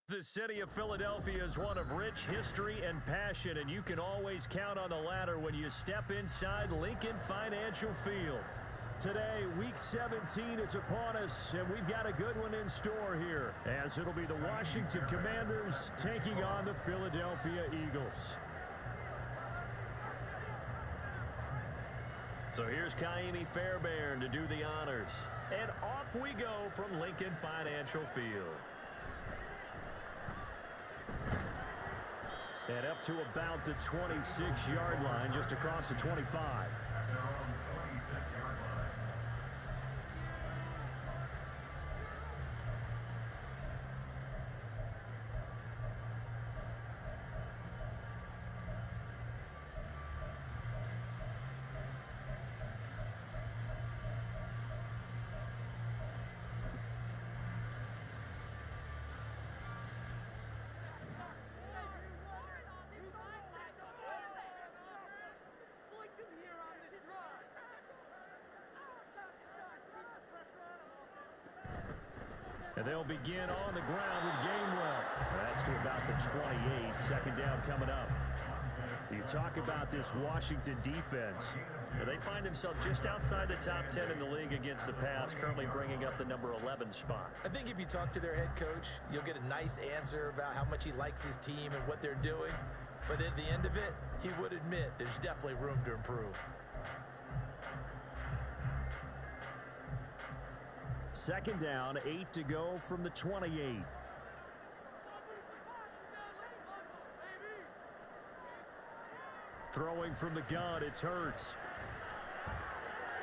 The city of Philadelphia is one of rich history and passion, and you can always count on the latter when you step inside Lincoln Financial Field. Today, Week 17 is upon us, and we've got a good one in store here, as it'll be the Washington Commanders taking on the Philadelphia Eagles. So here's Kaimi Fairbairn to do the honors. And off we go from Lincoln Financial Field. And up to about the 26-yard line, just across the 25. And they'll begin on the ground with Gainwell. That's to about the 28. Second down coming up. You talk about this Washington defense. They find themselves just outside the top 10 in the league against the pass, currently bringing up the number 11 spot. I think if you talk to their head coach, you'll get a nice answer about how much he likes his team and what they're doing. But at the end of it, he would admit there's definitely room to improve. Second down, 8 to go from the 28. Throwing from the gun, it's Hurts.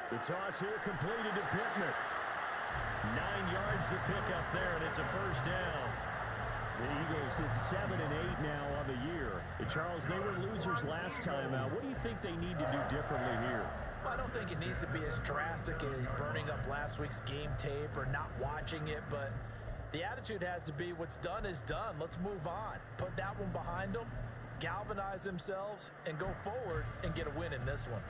The toss here completed to Pittman. 9 yards to pick up there, and it's a first down. The Eagles at 7 and 8 now on the year. And Charles, they were losers last time out. What do you think they need to do differently here? I don't think it needs to be as drastic as burning up last week's game tape or not watching it, but the attitude has to be what's done is done. Let's move on. Put that one behind them, galvanize themselves, and go forward and get a win in this one.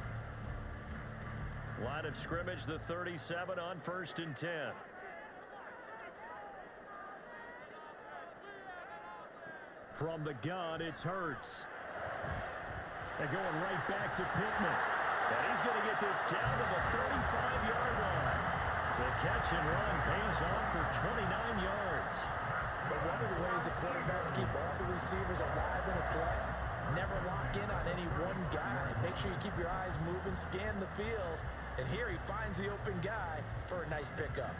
Line of scrimmage, the 37 on 1st and 10. From the gun, it's Hurts. They're going right back to Pittman. And he's going to get this down to the 35-yard line. The catch and run pays off for 29 yards. But one of the ways the quarterbacks keep all the receivers alive in a play, never lock in on any one guy. Make sure you keep your eyes moving, scan the field. And here he finds the open guy for a nice pickup.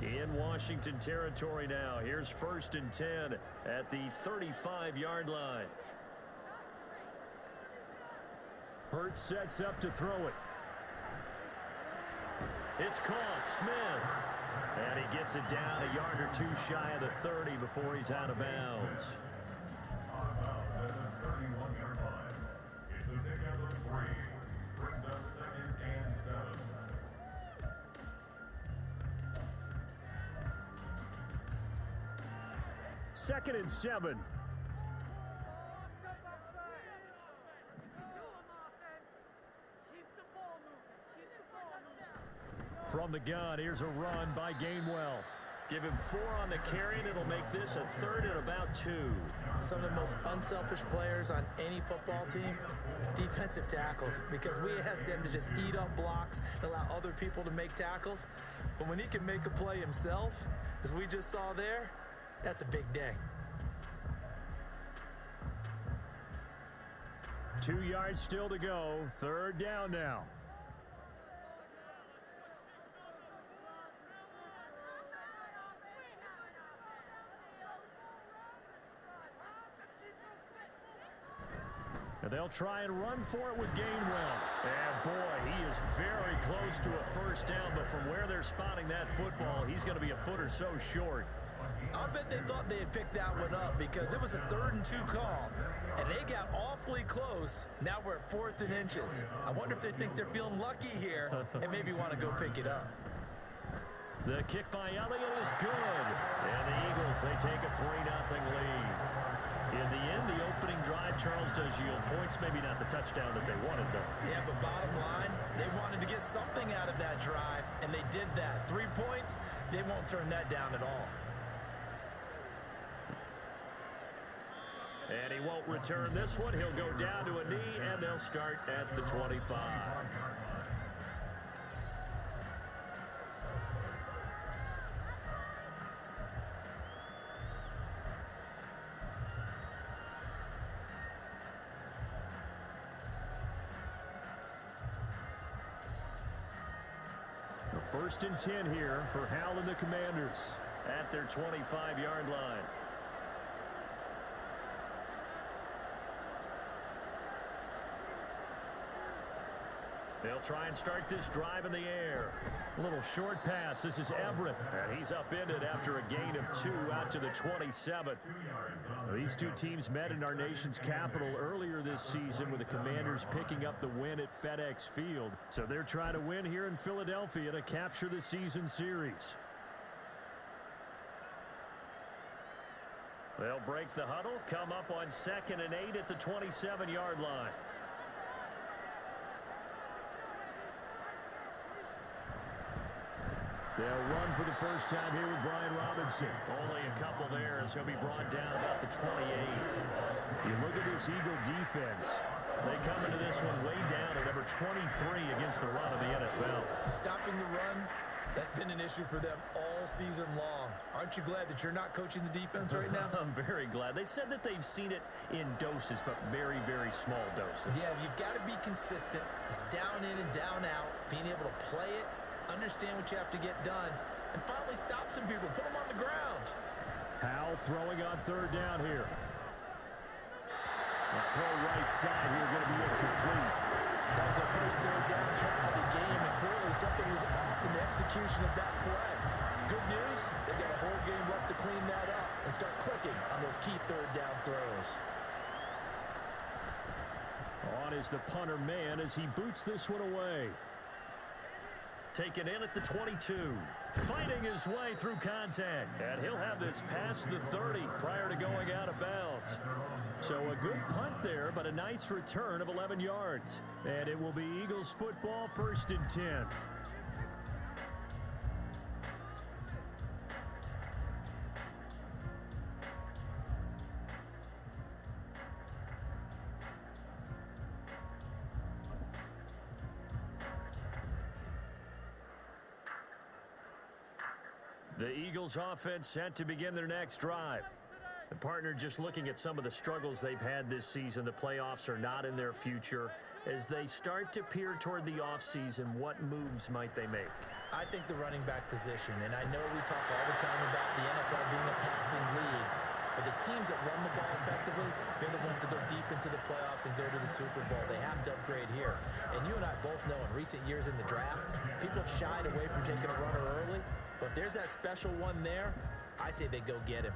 In Washington territory now. Here's 1st and 10 at the 35-yard line. Hurts sets up to throw it. It's caught. Smith. And he gets it down a yard or two shy of the 30 before he's out of bounds. It's a pickup of 3. Brings us 2nd and 7. Second and 7. From the gun, here's a run by Gainwell. Give him 4 on the carry, and it'll make this a 3rd and about 2. Some of the most unselfish players on any football team, defensive tackles, because we ask them to just eat up blocks and allow other people to make tackles. But when he can make a play himself, as we just saw there, that's a big day. 2 yards still to go. 3rd down now. And they'll try and run for it with Gainwell. And boy, he is very close to a first down, but from where they're spotting that football, he's going to be a foot or so short. I'll bet they thought they had picked that one up because it was a 3rd and 2 call, and they got awfully close. Now we're at 4th and inches. I wonder if they think they're feeling lucky here and maybe want to go pick it up. The kick by Elliott is good. And the Eagles, they take a 3-0 lead. In the end, the opening drive, Charles, does yield points. Maybe not the touchdown that they wanted, though. Yeah, but bottom line, they wanted to get something out of that drive, and they did that. 3 points, they won't turn that down at all. And he won't return this one. He'll go down to a knee, and they'll start at the 25. First and 10 here for Hal and the Commanders at their 25-yard line. They'll try and start this drive in the air. A little short pass. This is Everett, and he's upended after a gain of 2 out to the 27. These two teams met in our nation's capital earlier this season with the Commanders picking up the win at FedEx Field. So they're trying to win here in Philadelphia to capture the season series. They'll break the huddle, come up on 2nd and 8 at the 27-yard line. They'll run for the first time here with Brian Robinson. Only a couple there as he'll be brought down about the 28. You look at this Eagle defense. They come into this one way down at number 23 against the run of the NFL. Stopping the run, that's been an issue for them all season long. Aren't you glad that you're not coaching the defense right now? I'm very glad. They said that they've seen it in doses, but very, very small doses. Yeah, you've got to be consistent. It's down in and down out, being able to play it, understand what you have to get done, and finally stop some people, put them on the ground. Hal throwing on 3rd down here. The throw right side here going to be incomplete. That was their first 3rd down try of the game, and clearly something was off in the execution of that play. Good news, they've got a whole game left to clean that up and start clicking on those key 3rd down throws. On is the punter man as he boots this one away. Taken in at the 22. Fighting his way through contact. And he'll have this past the 30 prior to going out of bounds. So a good punt there, but a nice return of 11 yards. And it will be Eagles football, 1st and 10. The Eagles offense set to begin their next drive. The partner just looking at some of the struggles they've had this season. The playoffs are not in their future. As they start to peer toward the offseason, what moves might they make? I think the running back position, and I know we talk all the time about the NFL being a passing league, but the teams that run the ball effectively, they're the ones that go deep into the playoffs and go to the Super Bowl. They have to upgrade here. And you and I both know in recent years in the draft, people have shied away from taking a runner early, but if there's that special one there, I say they go get him.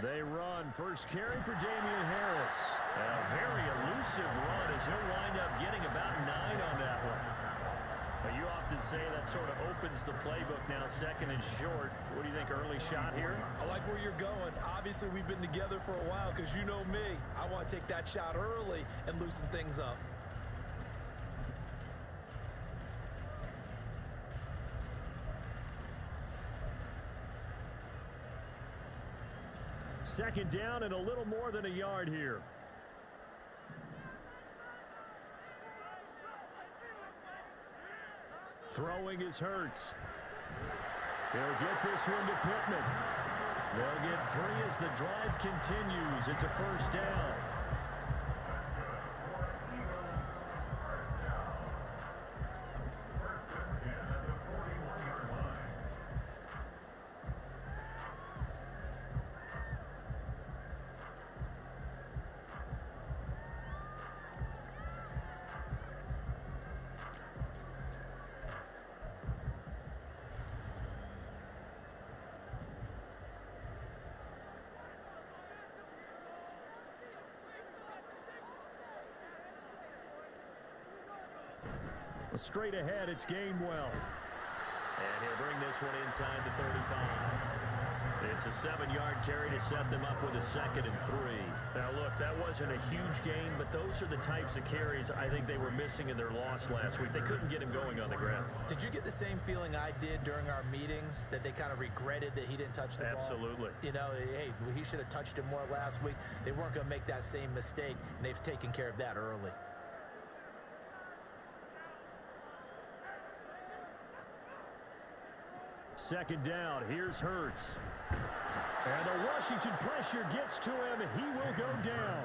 They run. First carry for Damian Harris. A very elusive run as he'll wind up getting about 9 on that one. But you often say that sort of opens the playbook now, 2nd and short. What do you think, early shot here? I like where you're going. Obviously, we've been together for a while because you know me. I want to take that shot early and loosen things up. Second down and a little more than a yard here. Throwing is Hurts. They'll get this one to Pittman. They'll get 3 as the drive continues. It's a 1st down. Straight ahead, it's Gainwell. And he'll bring this one inside the 35. It's a 7-yard carry to set them up with a 2nd and 3. Now, look, that wasn't a huge gain, but those are the types of carries I think they were missing in their loss last week. They couldn't get him going on the ground. Did you get the same feeling I did during our meetings, that they kind of regretted that he didn't touch the ball? Absolutely. You know, hey, he should have touched it more last week. They weren't going to make that same mistake, and they've taken care of that early. Second down, here's Hurts. And the Washington pressure gets to him. He will go down.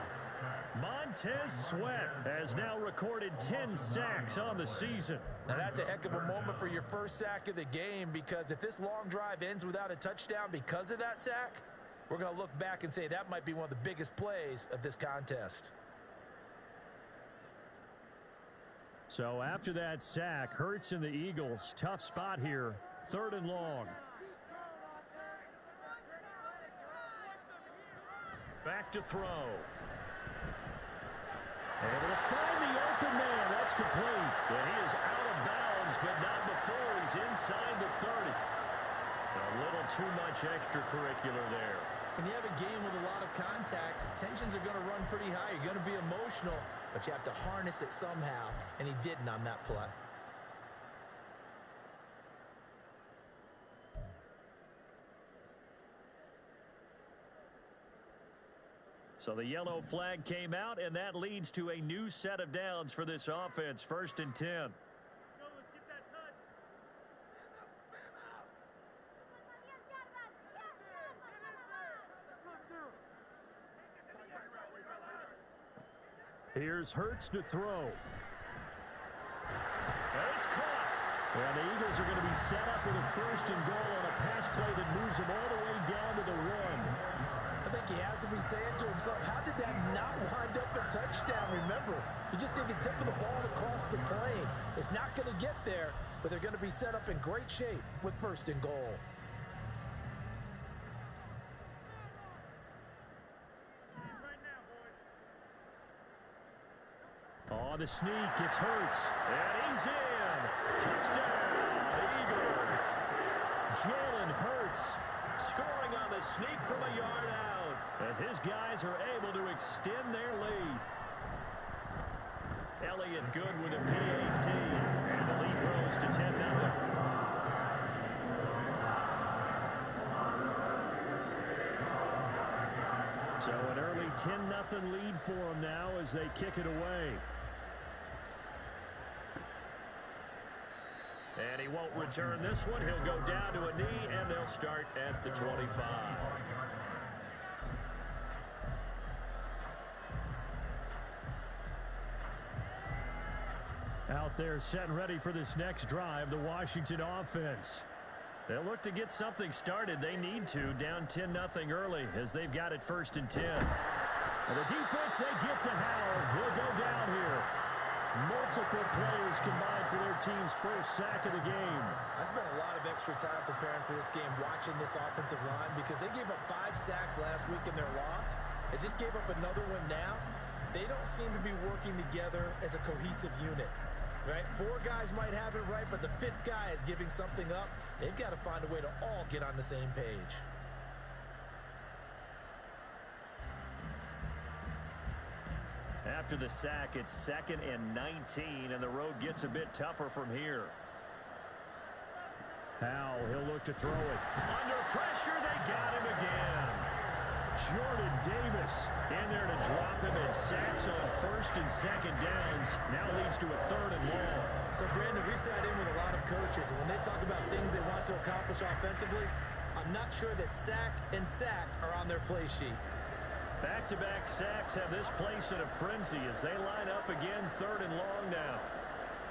Montez Sweat has now recorded 10 sacks on the season. Now that's a heck of a moment for your first sack of the game, because if this long drive ends without a touchdown because of that sack, we're going to look back and say that might be one of the biggest plays of this contest. So after that sack, Hurts and the Eagles, tough spot here. 3rd and long. Back to throw. Able to find the open man. That's complete. And he is out of bounds, but not before he's inside the 30. A little too much extracurricular there. When you have a game with a lot of contact, tensions are going to run pretty high. You're going to be emotional, but you have to harness it somehow, and he didn't on that play. So the yellow flag came out, and that leads to a new set of downs for this offense. 1st and 10. Let's get that touch. Here's Hurts to throw. And it's caught. And the Eagles are going to be set up with a 1st and goal on a pass play that moves them all the way down to the 1. I think he has to be saying to himself, how did that not wind up a touchdown? Remember, you just need the tip of the ball across the plane. It's not going to get there, but they're going to be set up in great shape with 1st and goal. On the sneak, it's Hurts. And he's in. Touchdown, Eagles. Jalen Hurts scoring on the sneak from a yard out as his guys are able to extend their lead. Elliott good with a PAT, and the lead grows to 10-0. So an early 10-0 lead for them now as they kick it away. And he won't return this one. He'll go down to a knee, and they'll start at the 25. Out there set and ready for this next drive, the Washington offense. They'll look to get something started. They need to, down 10-0 early as they've got it 1st and 10. And the defense, they get to Howard. He'll go down here. Multiple players combined for their team's first sack of the game. I spent a lot of extra time preparing for this game, watching this offensive line, because they gave up 5 sacks last week in their loss. They just gave up another one now. They don't seem to be working together as a cohesive unit, right? 4 guys might have it right, but the 5th guy is giving something up. They've got to find a way to all get on the same page. After the sack, it's 2nd and 19, and the road gets a bit tougher from here. Howell, he'll look to throw it. Under pressure, they got him again. Jordan Davis in there to drop him, and sacks on 1st and 2nd downs. Now leads to a 3rd and long. So, Brandon, we sat in with a lot of coaches, and when they talk about things they want to accomplish offensively, I'm not sure that sack and sack are on their play sheet. Back-to-back sacks have this place in a frenzy as they line up again, 3rd and long now.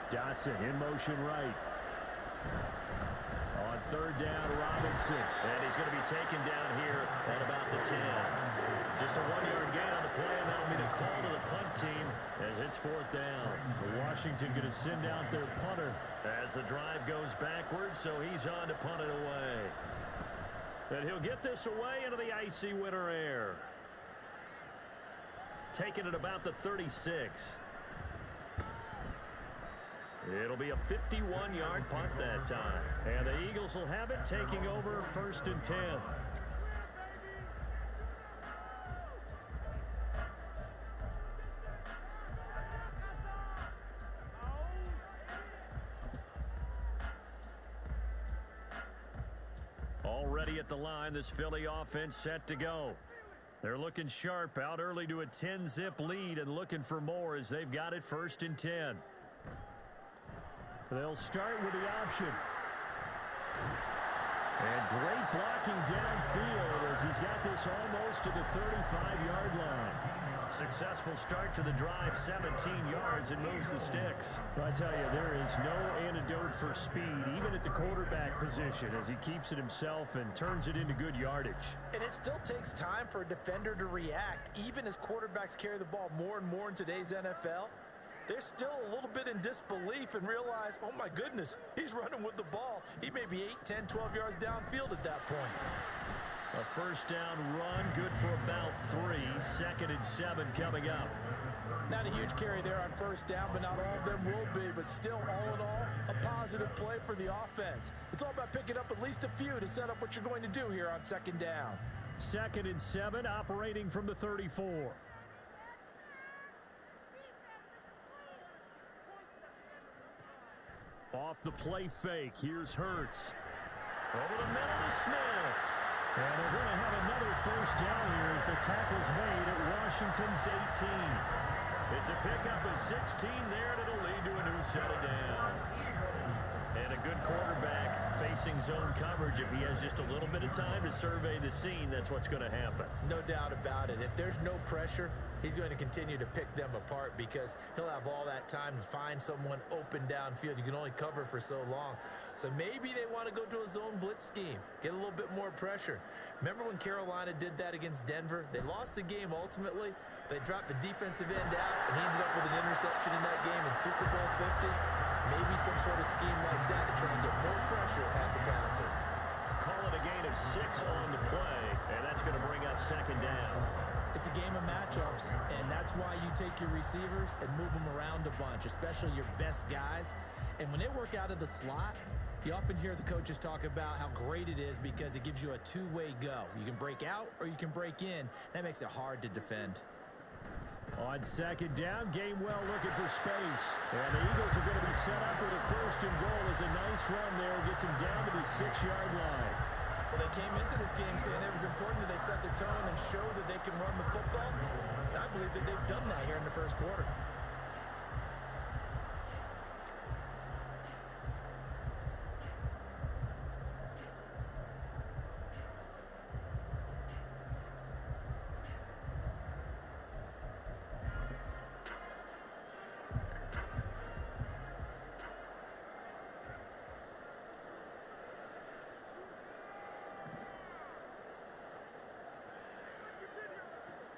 Dotson in motion right. On 3rd down, Robinson. And he's going to be taken down here at about the 10. Just a 1-yard gain on the play, and that'll be the call to the punt team as it's 4th down. Washington going to send out their punter as the drive goes backwards, so he's on to punt it away. And he'll get this away into the icy winter air. Taking it about the 36. It'll be a 51-yard punt that time. And the Eagles will have it, taking over 1st and 10. Already at the line, this Philly offense set to go. They're looking sharp, out early to a 10-zip lead and looking for more as they've got it 1st and 10. They'll start with the option. And great blocking downfield as he's got this almost to the 35-yard line. Successful start to the drive, 17 yards, and moves the sticks. I tell you, there is no antidote for speed, even at the quarterback position, as he keeps it himself and turns it into good yardage. And it still takes time for a defender to react, even as quarterbacks carry the ball more and more in today's NFL. They're still a little bit in disbelief and realize, oh my goodness, he's running with the ball. He may be 8, 10, 12 yards downfield at that point. A first down run, good for about 3. 2nd and 7 coming up. Not a huge carry there on first down, but not all of them will be. But still, all in all, a positive play for the offense. It's all about picking up at least a few to set up what you're going to do here on 2nd down. 2nd and 7, operating from the 34. Off the play fake, here's Hurts. Over the middle to Smith. And they're going to have another first down here as the tackle's made at Washington's 18. It's a pickup of 16 there, and it'll lead to a new set of downs. And a good quarterback facing zone coverage. If he has just a little bit of time to survey the scene, that's what's going to happen. No doubt about it. If there's no pressure, he's going to continue to pick them apart because he'll have all that time to find someone open downfield. You can only cover for so long. So maybe they want to go to a zone blitz scheme, get a little bit more pressure. Remember when Carolina did that against Denver? They lost the game ultimately. They dropped the defensive end out, and he ended up with an interception in that game in Super Bowl 50. Maybe some sort of scheme like that to try and get more pressure at the passer. Call it a gain of 6 on the play, and that's going to bring up 2nd down. It's a game of matchups, and that's why you take your receivers and move them around a bunch, especially your best guys. And when they work out of the slot, you often hear the coaches talk about how great it is because it gives you a two-way go. You can break out or you can break in. That makes it hard to defend. On 2nd down, Gainwell looking for space. And the Eagles are going to be set up with a 1st and goal. As a nice run there, gets him down to the 6-yard line. Well, they came into this game saying it was important that they set the tone and show that they can run the football. And I believe that they've done that here in the first quarter.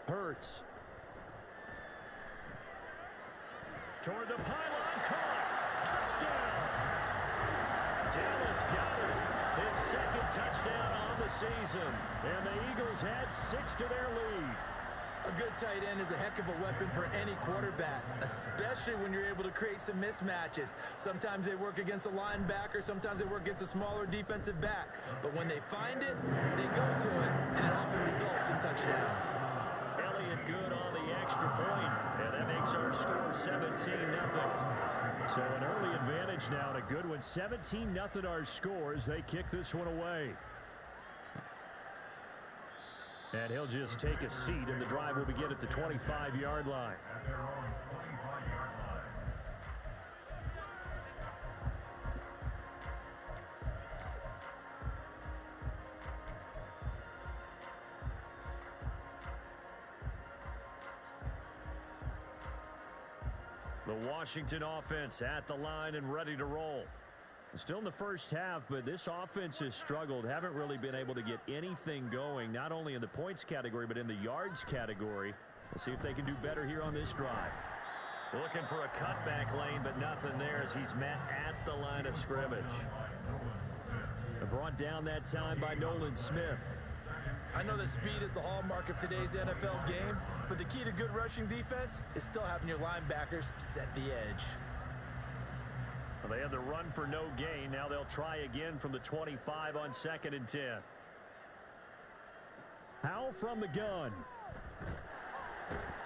Hurts. Toward the pylon, caught. Touchdown. Dallas got it. His 2nd touchdown on the season. And the Eagles had 6 to their lead. A good tight end is a heck of a weapon for any quarterback, especially when you're able to create some mismatches. Sometimes they work against a linebacker, sometimes they work against a smaller defensive back. But when they find it, they go to it, and it often results in touchdowns. Elliott good on the extra point, and that makes our score 17-0. So an early advantage now, and a good one. 17-0 our score as they kick this one away. And he'll just take a seat, and the drive will begin at the 25-yard line. The Washington offense at the line and ready to roll. Still in the first half, but this offense has struggled. Haven't really been able to get anything going, not only in the points category, but in the yards category. We'll see if they can do better here on this drive. Looking for a cutback lane, but nothing there as he's met at the line of scrimmage. Brought down that time by Nolan Smith. I know that speed is the hallmark of today's NFL game, but the key to good rushing defense is still having your linebackers set the edge. Well, they had the run for no gain. Now they'll try again from the 25 on 2nd and 10. Howell from the gun.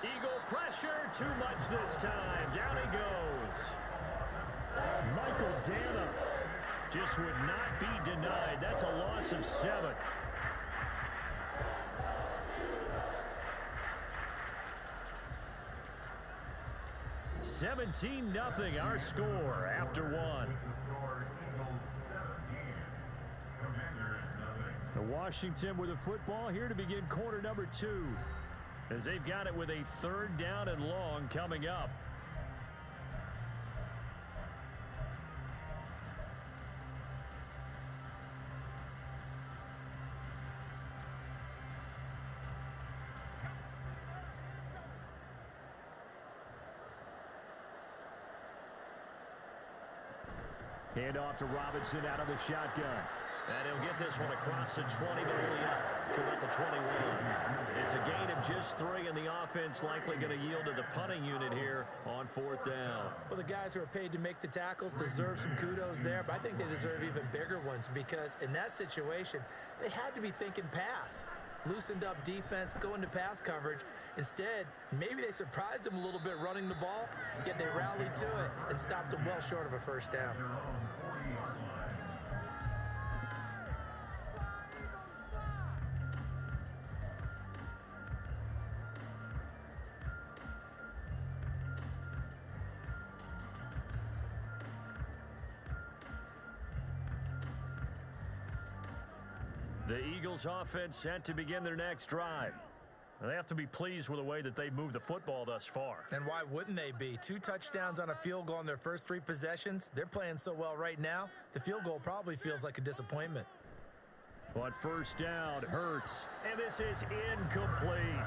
Eagle pressure, too much this time. Down he goes. Michael Dana just would not be denied. That's a loss of 7. (17-0) our score after 1. The Washington with the football here to begin quarter number 2, as they've got it with a 3rd down and long coming up. Hand off to Robinson out of the shotgun. And he'll get this one across the 20, but only up to about the 21. It's a gain of just 3, and the offense likely going to yield to the punting unit here on 4th down. Well, the guys who are paid to make the tackles deserve some kudos there, but I think they deserve even bigger ones because in that situation, they had to be thinking pass. Loosened up defense, going to pass coverage. Instead, maybe they surprised them a little bit running the ball, yet they rallied to it and stopped them well short of a 1st down. The Eagles offense set to begin their next drive. They have to be pleased with the way that they've moved the football thus far. And why wouldn't they be? 2 touchdowns on a field goal in their first 3 possessions. They're playing so well right now, the field goal probably feels like a disappointment. On 1st down, Hurts. And this is incomplete.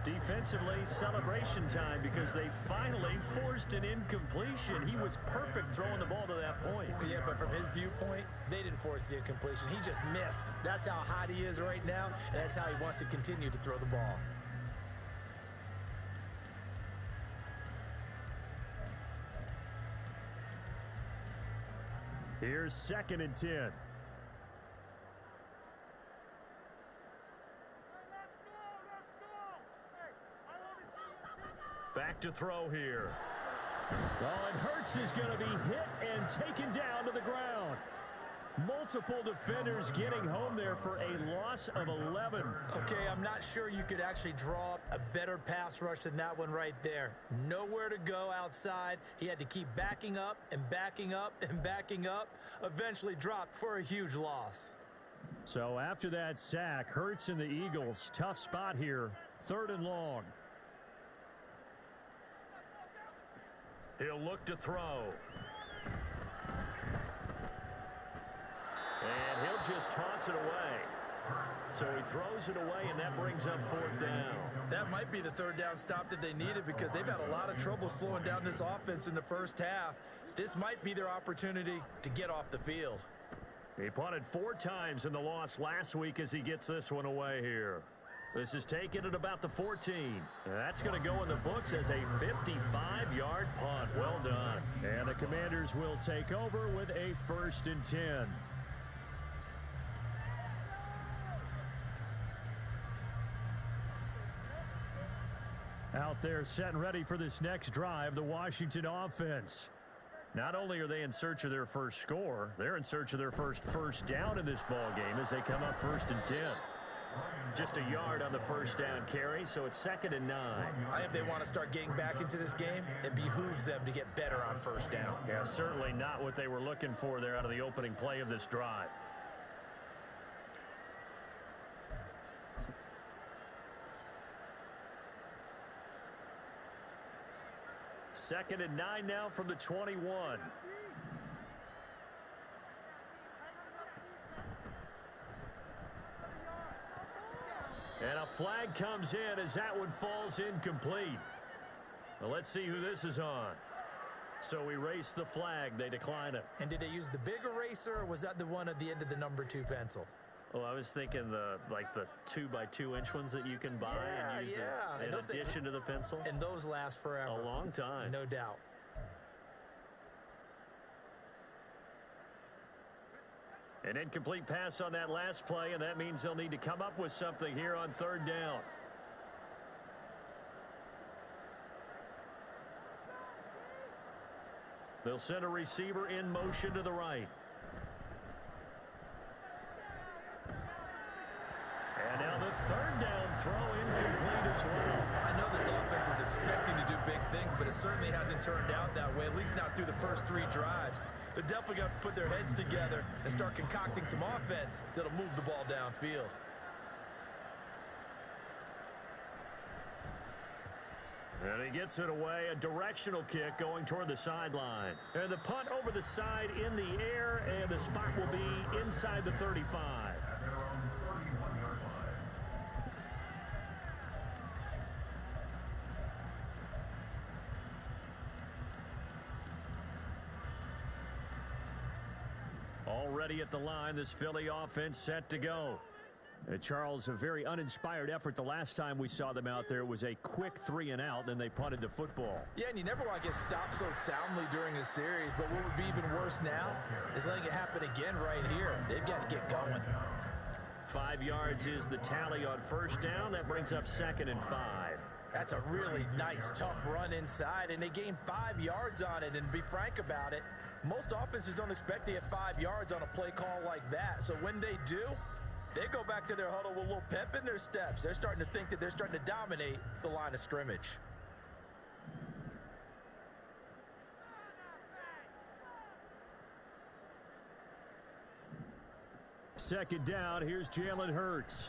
Defensively, celebration time because they finally forced an incompletion. He was perfect throwing the ball to that point. Yeah, but from his viewpoint, they didn't force the incompletion. He just missed. That's how hot he is right now, and that's how he wants to continue to throw the ball. Here's 2nd and 10. Back to throw here. Oh, and Hurts is going to be hit and taken down to the ground. Multiple defenders getting home there for a loss of 11. Okay, I'm not sure you could actually draw up a better pass rush than that one right there. Nowhere to go outside. He had to keep backing up and backing up and backing up. Eventually dropped for a huge loss. So after that sack, Hurts and the Eagles, tough spot here. 3rd and long. He'll look to throw. And he'll just toss it away. So he throws it away, and that brings up 4th down. That might be the 3rd down stop that they needed because they've had a lot of trouble slowing down this offense in the first half. This might be their opportunity to get off the field. He punted 4 times in the loss last week as he gets this one away here. This is taken at about the 14. And that's going to go in the books as a 55-yard punt. Well done. And the Commanders will take over with a 1st and 10. Out there set and ready for this next drive, the Washington offense. Not only are they in search of their first score, they're in search of their first down in this ball game as they come up 1st and 10. Just a yard on the 1st down carry, so it's 2nd and 9. If they want to start getting back into this game, it behooves them to get better on 1st down. Yeah, certainly not what they were looking for there out of the opening play of this drive. Second and 9 now from the 21. And a flag comes in as that one falls incomplete. Well, let's see who this is on. So we erase the flag. They decline it. And did they use the big eraser, or was that the one at the end of the number 2 pencil? Well, I was thinking the 2x2-inch ones that you can buy and use in addition to the pencil. And those last forever. A long time. No doubt. An incomplete pass on that last play, and that means they'll need to come up with something here on third down. They'll send a receiver in motion to the right. And now the third down throw incomplete as well. I know this offense was expecting to do big things, but it certainly hasn't turned out that way, at least not through the first 3 drives. They're definitely going to have to put their heads together and start concocting some offense that'll move the ball downfield. And he gets it away, a directional kick going toward the sideline. And the punt over the side in the air, and the spot will be inside the 35. Already at the line, this Philly offense set to go. Charles, a very uninspired effort the last time we saw them out there. Was a quick 3 and out, then they punted the football. Yeah, and you never want to get stopped so soundly during a series, but what would be even worse now is letting it happen again right here. They've got to get going. 5 yards is the tally on first down. That brings up 2nd and 5. That's a really nice, tough run inside, and they gained 5 yards on it. And to be frank about it, most offenses don't expect to get 5 yards on a play call like that. So when they do, they go back to their huddle with a little pep in their steps. They're starting to think that they're starting to dominate the line of scrimmage. Second down, here's Jalen Hurts.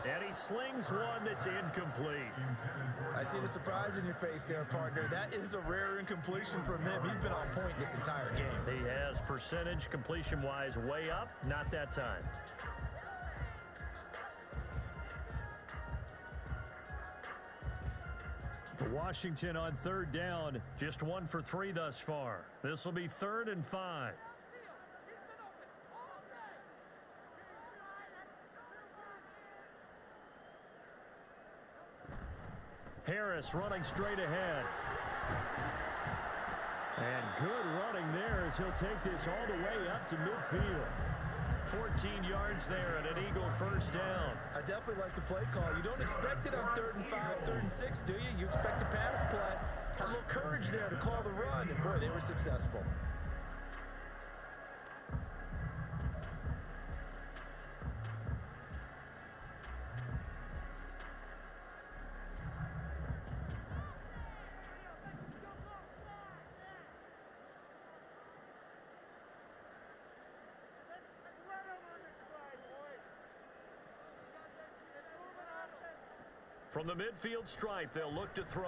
And he slings one that's incomplete. I see the surprise in your face there, partner. That is a rare incompletion from him. He's been on point this entire game. He has percentage completion-wise way up, not that time. Washington on third down, just 1 for 3 thus far. This will be 3rd and 5. Harris running straight ahead. And good running there as he'll take this all the way up to midfield. 14 yards there and an Eagle first down. I definitely like the play call. You don't expect it on 3rd and 5, 3rd and 6, do you? You expect a pass play. Had a little courage there to call the run, and boy, they were successful. From the midfield stripe, they'll look to throw.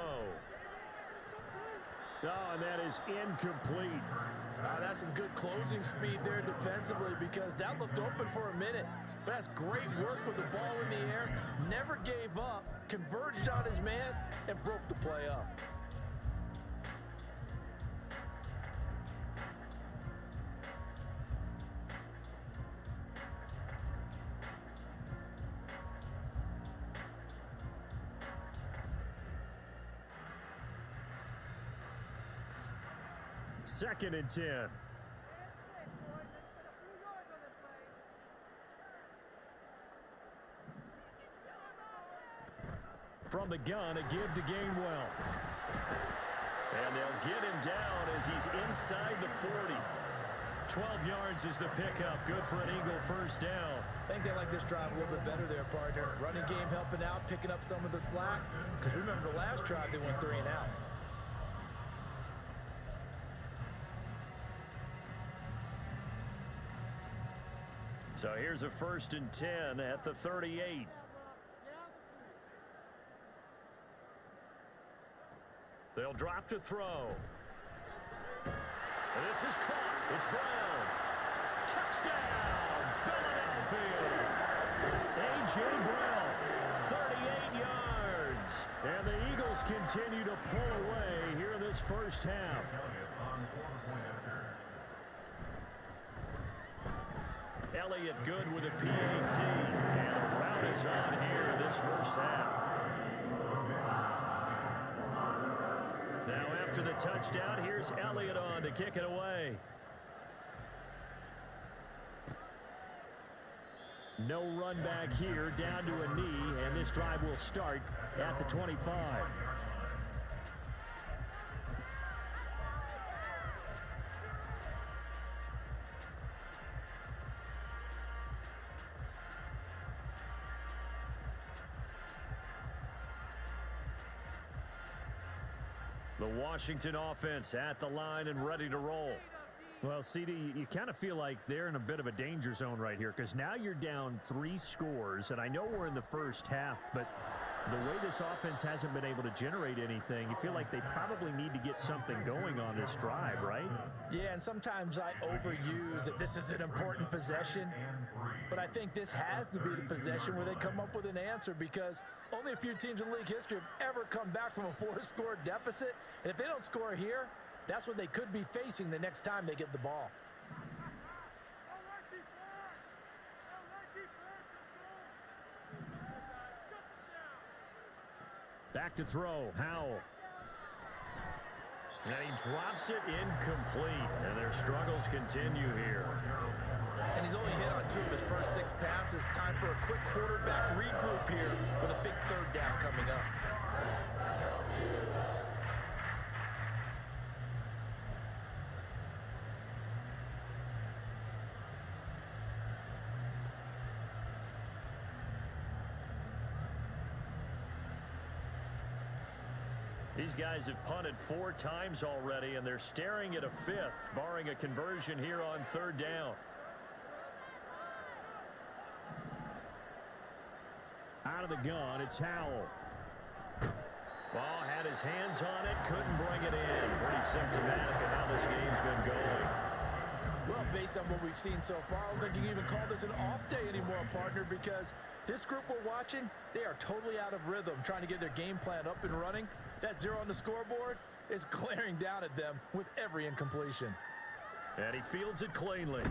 Oh, and that is incomplete. That's some good closing speed there defensively, because that looked open for a minute. But that's great work with the ball in the air. Never gave up, converged on his man, and broke the play up. Second and 10. From the gun, a give to Gainwell. And they'll get him down as he's inside the 40. 12 yards is the pickup. Good for an Eagle first down. I think they like this drive a little bit better there, partner. Running game helping out, picking up some of the slack. Because remember, the last drive they went 3 and out. So here's a 1st and 10 at the 38. They'll drop to throw. And this is caught. It's Brown. Touchdown, Philadelphia. A.J. Brown, 38 yards. And the Eagles continue to pull away here in this first half. Elliott good with a PAT, and a rout is on here in this first half. Now after the touchdown, here's Elliott on to kick it away. No run back here, down to a knee, and this drive will start at the 25. The Washington offense at the line and ready to roll. Well, CD, you kind of feel like they're in a bit of a danger zone right here because now you're down 3 scores, and I know we're in the first half, but the way this offense hasn't been able to generate anything, you feel like they probably need to get something going on this drive, right? Yeah, and sometimes I overuse that this is an important possession, but I think this has to be the possession where they come up with an answer because only a few teams in league history have ever come back from a 4-score deficit, and if they don't score here, that's what they could be facing the next time they get the ball. Back to throw, Howell. And he drops it incomplete, and their struggles continue here. And he's only hit on 2 of his first 6 passes. Time for a quick quarterback regroup here with a big 3rd down coming up. These guys have punted 4 times already, and they're staring at a 5th, barring a conversion here on 3rd down. Out of the gun, it's Howell. Ball had his hands on it, couldn't bring it in. Pretty symptomatic of how this game's been going. Well, based on what we've seen so far, I don't think you can even call this an off day anymore, partner, because this group we're watching, they are totally out of rhythm, trying to get their game plan up and running. That 0 on the scoreboard is glaring down at them with every incompletion. And he fields it cleanly.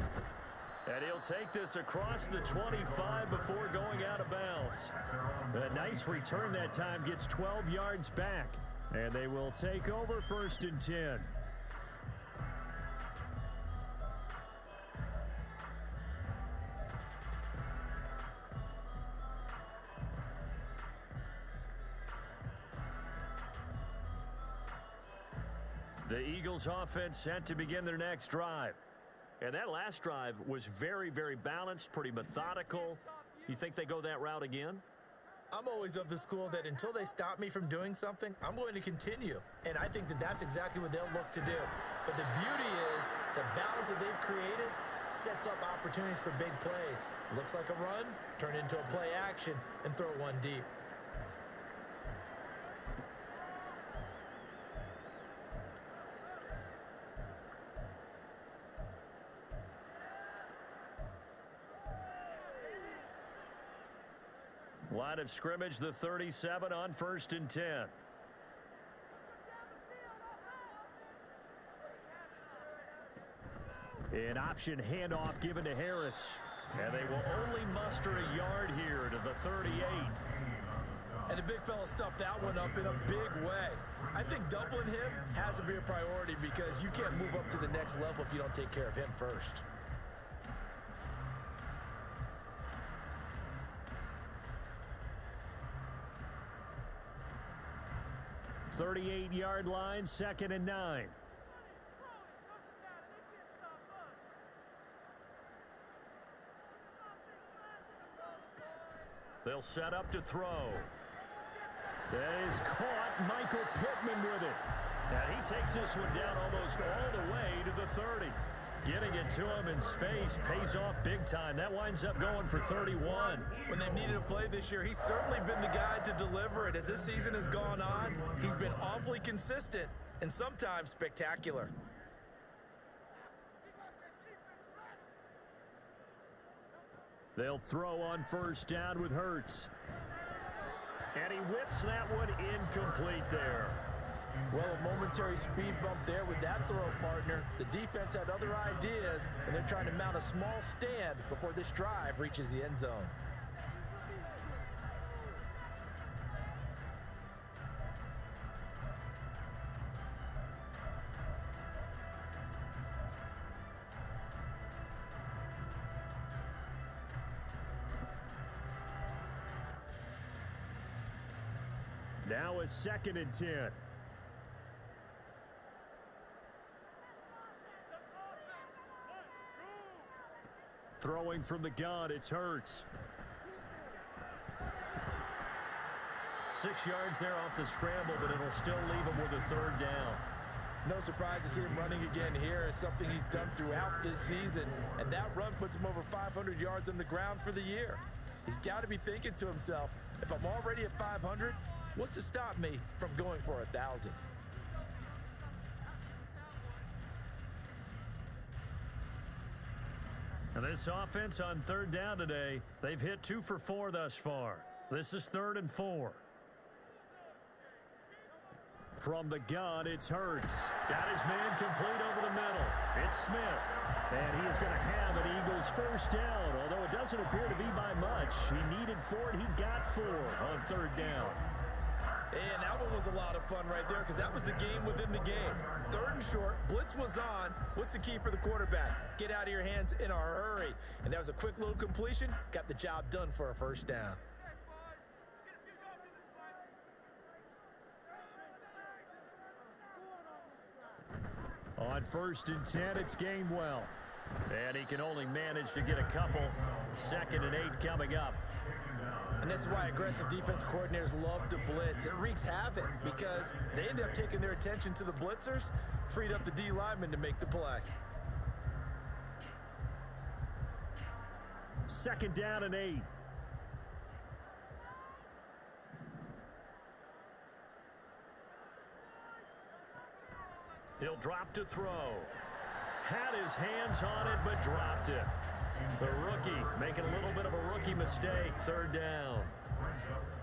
And he'll take this across the 25 before going out of bounds. A nice return that time, gets 12 yards back. And they will take over 1st and 10. The Eagles offense set to begin their next drive. And that last drive was very, very balanced, pretty methodical. You think they go that route again? I'm always of the school that until they stop me from doing something, I'm going to continue. And I think that that's exactly what they'll look to do. But the beauty is the balance that they've created sets up opportunities for big plays. Looks like a run, turn into a play action, and throw one deep. Line of scrimmage, the 37 on 1st and 10. An option handoff given to Harris. And they will only muster a yard here to the 38. And the big fella stuffed that one up in a big way. I think doubling him has to be a priority because you can't move up to the next level if you don't take care of him first. 38-yard line, 2nd and 9. They'll set up to throw. That is caught. Michael Pittman with it. And he takes this one down almost all the way to the 30. Getting it to him in space pays off big time. That winds up going for 31. When they've needed a play this year, he's certainly been the guy to deliver it. As this season has gone on, he's been awfully consistent and sometimes spectacular. They'll throw on 1st down with Hurts. And he whips that one incomplete there. Well, a momentary speed bump there with that throw, partner. The defense had other ideas, and they're trying to mount a small stand before this drive reaches the end zone. Now a 2nd and 10. Throwing from the gun, it's Hurts. 6 yards there off the scramble, but it'll still leave him with a 3rd down. No surprise to see him running again here. It's something he's done throughout this season, and that run puts him over 500 yards on the ground for the year. He's got to be thinking to himself, if I'm already at 500, what's to stop me from going for 1,000? And this offense on 3rd down today, they've hit 2 for 4 thus far. This is 3rd and 4. From the gun, it's Hurts. Got his man complete over the middle. It's Smith. And he is going to have an Eagles 1st down, although it doesn't appear to be by much. He needed 4, and he got 4 on 3rd down. And that one was a lot of fun right there because that was the game within the game. 3rd and short, blitz was on. What's the key for the quarterback? Get out of your hands in a hurry. And that was a quick little completion. Got the job done for a 1st down. On 1st and 10, it's Gainwell. And he can only manage to get a couple. 2nd and 8 coming up. And this is why aggressive defensive coordinators love to blitz. It wreaks havoc because they end up taking their attention to the blitzers, freed up the D lineman to make the play. 2nd down and 8. He'll drop to throw. Had his hands on it, but dropped it. The rookie making a little bit of a rookie mistake. 3rd down.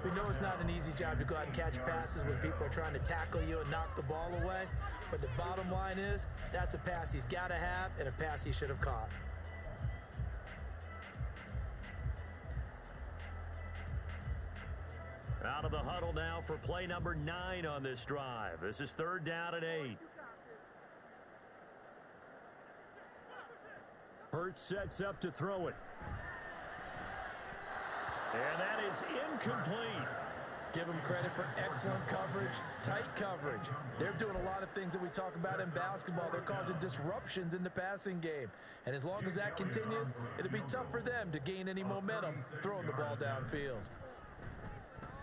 We know it's not an easy job to go out and catch passes when people are trying to tackle you and knock the ball away. But the bottom line is, that's a pass he's got to have and a pass he should have caught. Out of the huddle now for play number 9 on this drive. This is 3rd down and 8. Hurts sets up to throw it. And that is incomplete. Give them credit for excellent coverage, tight coverage. They're doing a lot of things that we talk about in basketball. They're causing disruptions in the passing game. And as long as that continues, it'll be tough for them to gain any momentum throwing the ball downfield.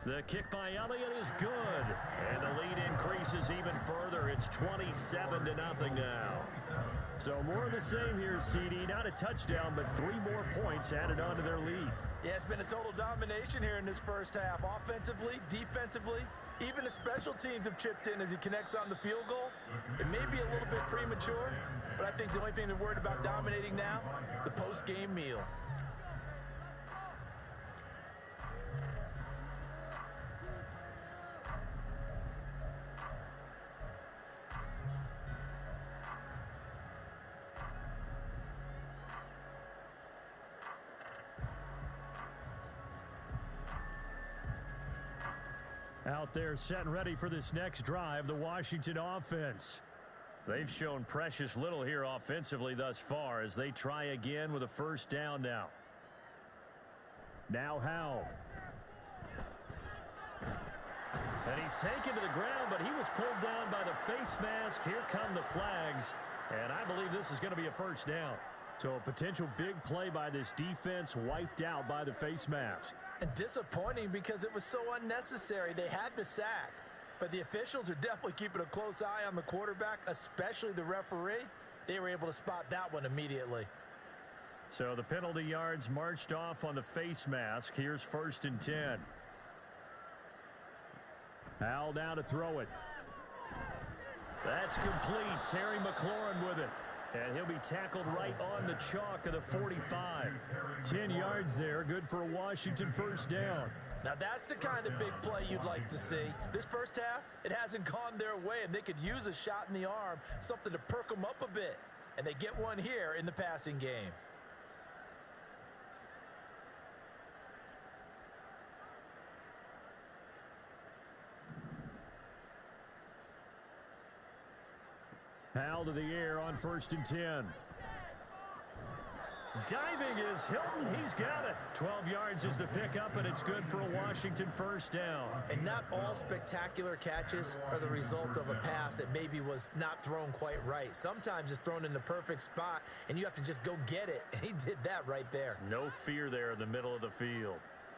The kick by Elliott is good. And the lead increases even further. It's 27-0 now. So more of the same here, CD. Not a touchdown, but 3 more points added on to their lead. Yeah, it's been a total domination here in this first half. Offensively, defensively, even the special teams have chipped in as he connects on the field goal. It may be a little bit premature, but I think the only thing they're worried about dominating now, the post-game meal. Out there set and ready for this next drive, the Washington offense. They've shown precious little here offensively thus far as they try again with a 1st down now. Now Howell. And he's taken to the ground, but he was pulled down by the face mask. Here come the flags, and I believe this is going to be a 1st down. So a potential big play by this defense wiped out by the face mask. And disappointing because it was so unnecessary. They had the sack, but the officials are definitely keeping a close eye on the quarterback, especially the referee. They were able to spot that one immediately. So the penalty yards marched off on the face mask. Here's 1st and 10. Howell down to throw it. That's complete. Terry McLaurin with it. And he'll be tackled right on the chalk of the 45. 10 yards there, good for a Washington 1st down. Now that's the kind of big play you'd like to see. This first half, it hasn't gone their way, and they could use a shot in the arm, something to perk them up a bit. And they get one here in the passing game. Howell to the air on 1st and 10. Diving is Hilton. He's got it. 12 yards is the pickup, and it's good for a Washington first down. And not all spectacular catches are the result of a pass that maybe was not thrown quite right. Sometimes it's thrown in the perfect spot, and you have to just go get it. And he did that right there. No fear there in the middle of the field.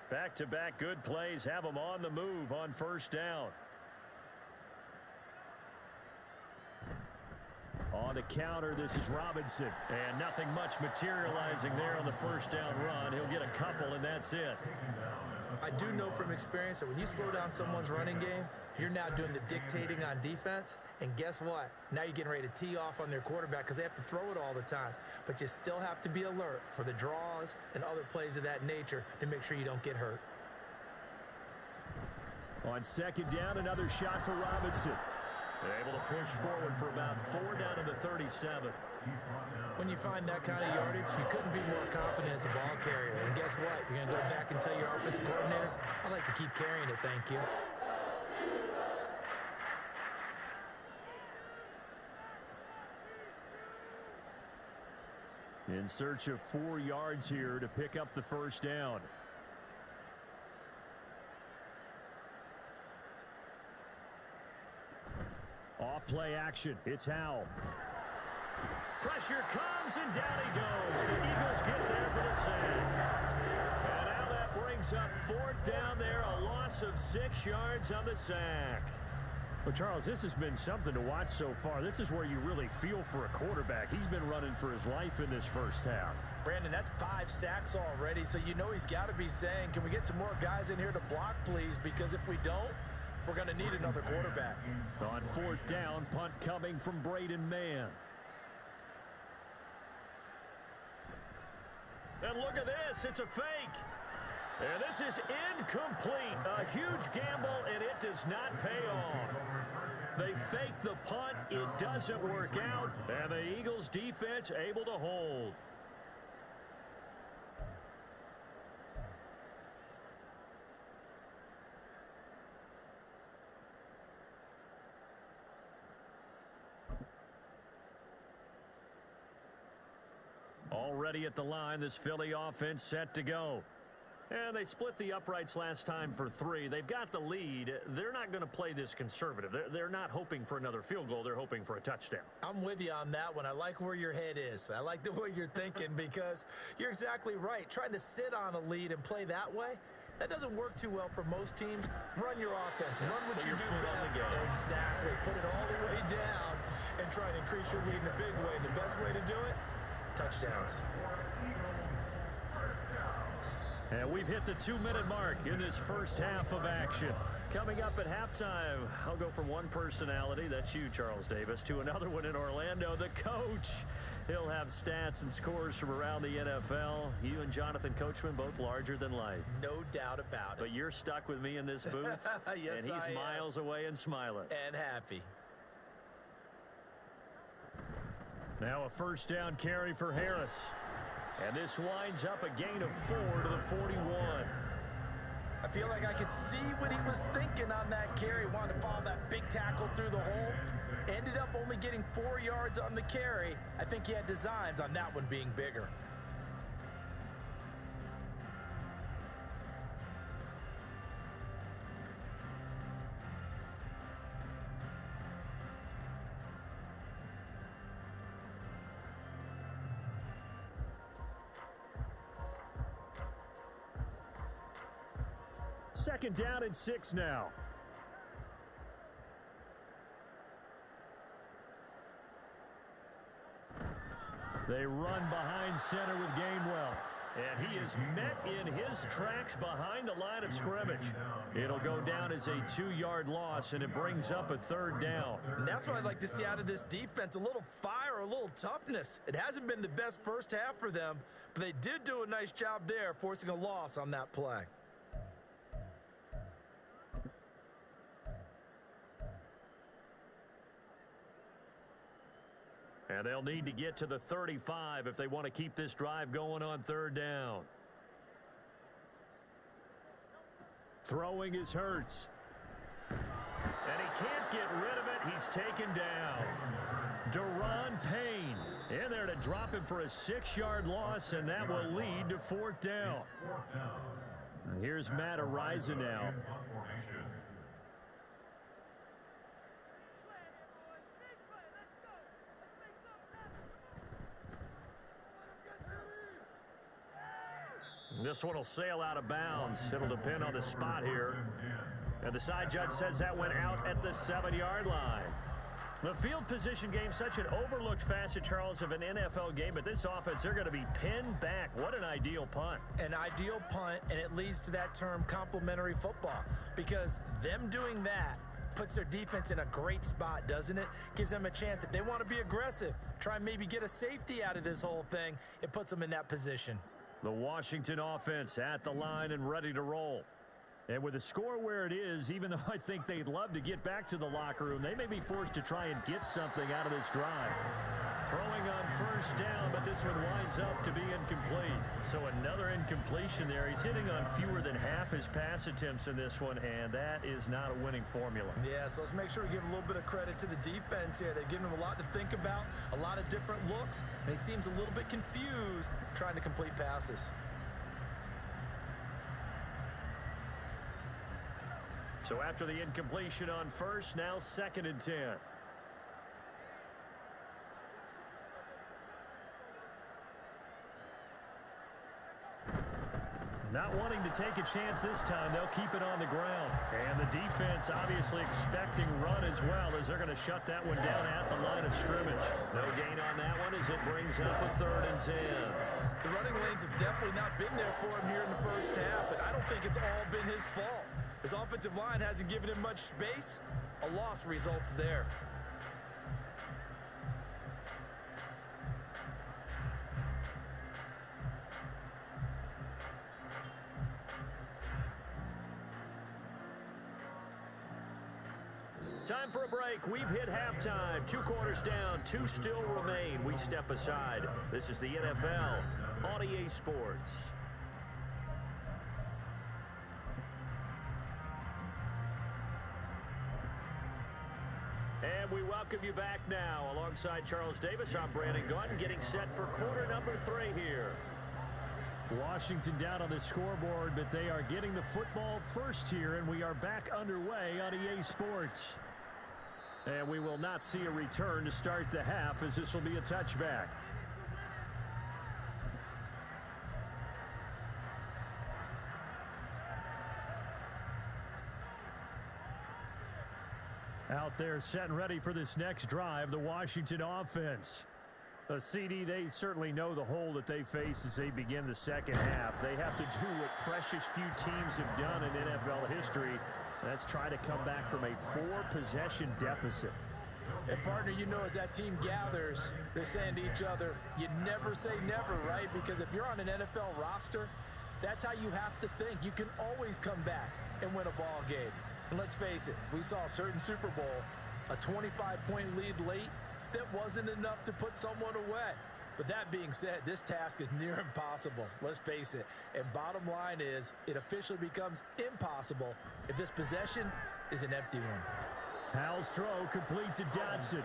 Back-to-back good plays have them on the move on first down. On the counter, this is Robinson. And nothing much materializing there on the first down run. He'll get a couple, and that's it. I do know from experience that when you slow down someone's running game, you're now doing the dictating on defense. And guess what? Now you're getting ready to tee off on their quarterback because they have to throw it all the time. But you still have to be alert for the draws and other plays of that nature to make sure you don't get hurt. On second down, another shot for Robinson. They're able to push forward for about 4 down to the 37. When you find that kind of yardage, you couldn't be more confident as a ball carrier. And guess what? You're going to go back and tell your offensive coordinator, I'd like to keep carrying it, thank you. In search of 4 yards here to pick up the first down. Off play action. It's Howell. Pressure comes and down he goes. The Eagles get there for the sack. And now that brings up 4th down there. A loss of 6 yards on the sack. Well, Charles, this has been something to watch so far. This is where you really feel for a quarterback. He's been running for his life in this first half. Brandon, that's 5 sacks already, so you know he's got to be saying, can we get some more guys in here to block, please? Because if we don't, we're going to need another quarterback. On 4th down, punt coming from Braden Mann. And look at this. It's a fake. And this is incomplete. A huge gamble, and it does not pay off. They fake the punt. It doesn't work out. And the Eagles defense able to hold. Already at the line, this Philly offense set to go. And they split the uprights last time for 3. They've got the lead. They're not going to play this conservative. They're not hoping for another field goal. They're hoping for a touchdown. I'm with you on that one. I like where your head is. I like the way you're thinking because you're exactly right. Trying to sit on a lead and play that way, that doesn't work too well for most teams. Run your offense. Run what you do best. Exactly. Put it all the way down and try and increase your lead in a big way. And the best way to do it, touchdowns. And we've hit the 2-minute mark in this first half of action. Coming up at halftime, I'll go from one personality, that's you, Charles Davis, to another one in Orlando, the coach. He'll have stats and scores from around the NFL. You and Jonathan Coachman, both larger than life. No doubt about it. But you're stuck with me in this booth, yes, and he's miles away and smiling. And happy. Now a first down carry for Harris. And this winds up a gain of 4 to the 41. I feel like I could see what he was thinking on that carry. Wanted to follow that big tackle through the hole. Ended up only getting 4 yards on the carry. I think he had designs on that one being bigger. Second down and 6 now. They run behind center with Gainwell. And he is met in his tracks behind the line of scrimmage. It'll go down as a 2-yard loss, and it brings up a 3rd down. And that's what I'd like to see out of this defense, a little fire, a little toughness. It hasn't been the best first half for them, but they did do a nice job there, forcing a loss on that play. And they'll need to get to the 35 if they want to keep this drive going on 3rd down. Throwing is Hurts. And he can't get rid of it. He's taken down. Deron Payne In there to drop him for a 6-yard loss, and that will lead to 4th down. And here's Matt Ariza now. This one will sail out of bounds. It'll depend on the spot here. And the side judge says that went out at the 7-yard line. The field position game, such an overlooked facet, Charles, of an NFL game, but this offense, they're going to be pinned back. What an ideal punt. An ideal punt, and it leads to that term complementary football, because them doing that puts their defense in a great spot, doesn't it? Gives them a chance. If they want to be aggressive, try and maybe get a safety out of this whole thing, it puts them in that position. The Washington offense at the line and ready to roll. And with the score where it is, even though I think they'd love to get back to the locker room, they may be forced to try and get something out of this drive. Throwing on 1st down, but this one winds up to be incomplete. So another incompletion there. He's hitting on fewer than half his pass attempts in this one, and that is not a winning formula. Yeah, so let's make sure we give a little bit of credit to the defense here. They've given him a lot to think about, a lot of different looks, and he seems a little bit confused trying to complete passes. So after the incompletion on 1st, now 2nd and 10. Not wanting to take a chance this time, they'll keep it on the ground. And the defense obviously expecting run as well, as they're going to shut that one down at the line of scrimmage. No gain on that one as it brings up a 3rd and 10. The running lanes have definitely not been there for him here in the first half, and I don't think it's all been his fault. His offensive line hasn't given him much space. A loss results there. Time for a break. We've hit halftime. 2 quarters down, 2 still remain. We step aside. This is the NFL on EA Sports. And we welcome you back now. Alongside Charles Davis, I'm Brandon Gunn, getting set for quarter number 3 here. Washington down on the scoreboard, but they are getting the football first here, and we are back underway on EA Sports. And we will not see a return to start the half, as this will be a touchback. Out there set and ready for this next drive, the Washington offense. The CD, they certainly know the hole that they face as they begin the second half. They have to do what precious few teams have done in NFL history. That's try to come back from a 4-possession deficit. And partner, you know, as that team gathers, they're saying to each other, you never say never, right? Because if you're on an NFL roster, that's how you have to think. You can always come back and win a ball game. And let's face it, we saw a certain Super Bowl, a 25-point lead late, that wasn't enough to put someone away. But that being said, this task is near impossible. Let's face it. And bottom line is, it officially becomes impossible if this possession is an empty one. Howell's throw complete to Dodson.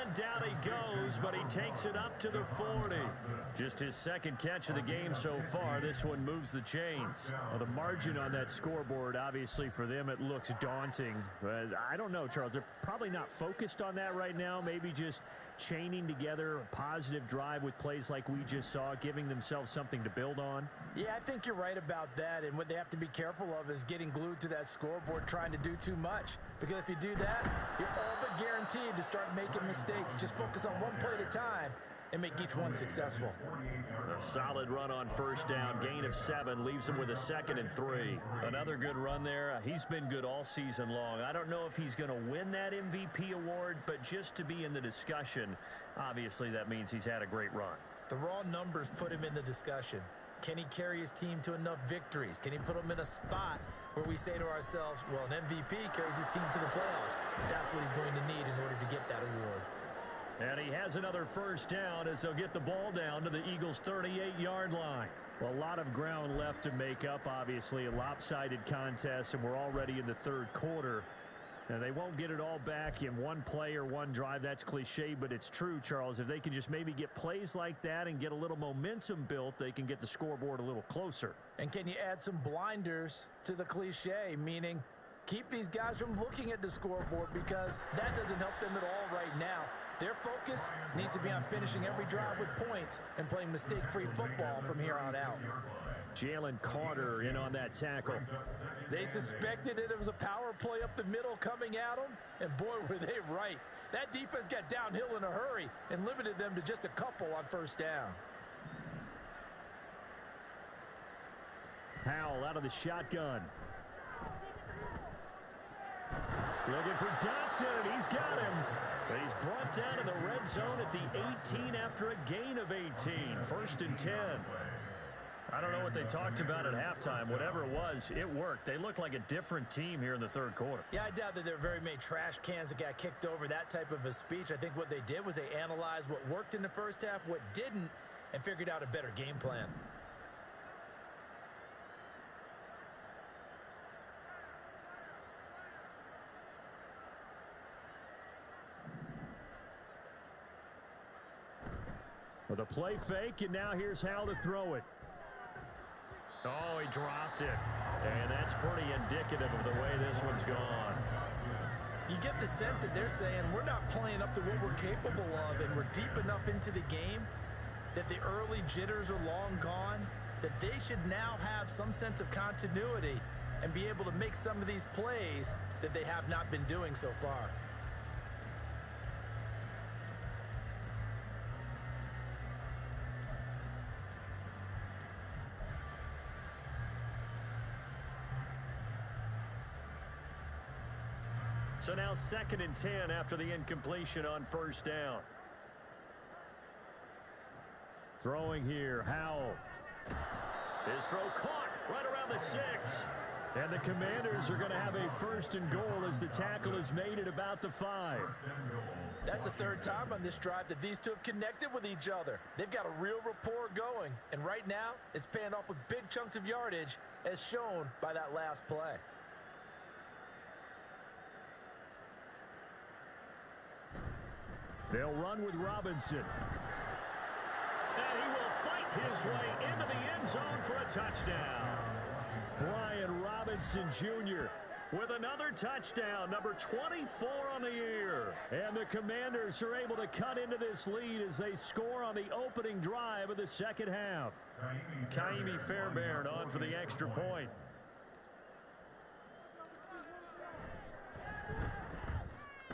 And down he goes, but he takes it up to the 40. Just his 2nd catch of the game so far. This one moves the chains. Well, the margin on that scoreboard, obviously for them, it looks daunting. But I don't know, Charles. They're probably not focused on that right now. Maybe just chaining together a positive drive with plays like we just saw, giving themselves something to build on. Yeah, I think you're right about that. And what they have to be careful of is getting glued to that scoreboard, trying to do too much. Because if you do that, you're all but guaranteed to start making mistakes. Just focus on one play at a time and make each one successful. A solid run on 1st down, gain of 7, leaves him with a 2nd and 3. Another good run there. He's been good all season long. I don't know if he's going to win that MVP award, but just to be in the discussion, obviously that means he's had a great run. The raw numbers put him in the discussion. Can he carry his team to enough victories? Can he put them in a spot where we say to ourselves, well, an MVP carries his team to the playoffs. That's what he's going to need in order to get that award. And he has another 1st down as they'll get the ball down to the Eagles' 38-yard line. Well, a lot of ground left to make up, obviously. A lopsided contest, and we're already in the 3rd quarter. Now, they won't get it all back in one play or one drive. That's cliche, but it's true, Charles. If they can just maybe get plays like that and get a little momentum built, they can get the scoreboard a little closer. And can you add some blinders to the cliche, meaning keep these guys from looking at the scoreboard, because that doesn't help them at all right now. Their focus needs to be on finishing every drive with points and playing mistake-free football from here on out. Jalen Carter in on that tackle. They suspected it was a power play up the middle coming at them, and boy, were they right. That defense got downhill in a hurry and limited them to just a couple on first down. Howell out of the shotgun. Looking for Dotson, and he's got him. But he's brought down in the red zone at the 18 after a gain of 18. 1st and 10. I don't know what they talked about at halftime. Whatever it was, it worked. They looked like a different team here in the third quarter. Yeah, I doubt that there were very many trash cans that got kicked over, that type of a speech. I think what they did was they analyzed what worked in the first half, what didn't, and figured out a better game plan. With a play fake, and now here's how to throw it. Oh, he dropped it. And that's pretty indicative of the way this one's gone. You get the sense that they're saying we're not playing up to what we're capable of, and we're deep enough into the game that the early jitters are long gone, that they should now have some sense of continuity and be able to make some of these plays that they have not been doing so far. So now 2nd and 10 after the incompletion on first down. Throwing here, Howell. His throw caught right around the 6. And the Commanders are going to have a 1st and goal as the tackle is made at about the 5. That's the 3rd time on this drive that these two have connected with each other. They've got a real rapport going. And right now, it's paying off with big chunks of yardage, as shown by that last play. They'll run with Robinson. And he will fight his way into the end zone for a touchdown. Brian Robinson Jr. with another touchdown, number 24 on the year. And the Commanders are able to cut into this lead as they score on the opening drive of the second half. Kaimi Fairbairn on for the extra point.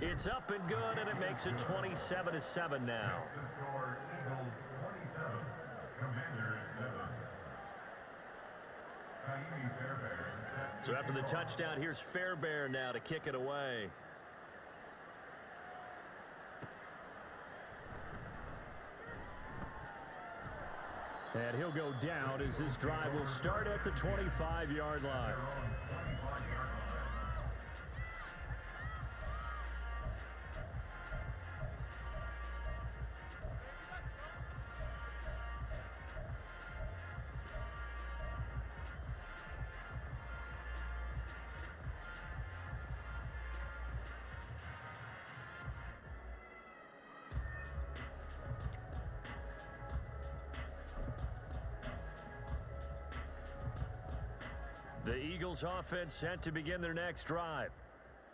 It's up and good, and it makes it 27-7 now. So after the touchdown, here's Fairbairn now to kick it away. And he'll go down as this drive will start at the 25-yard line. The Eagles offense set to begin their next drive.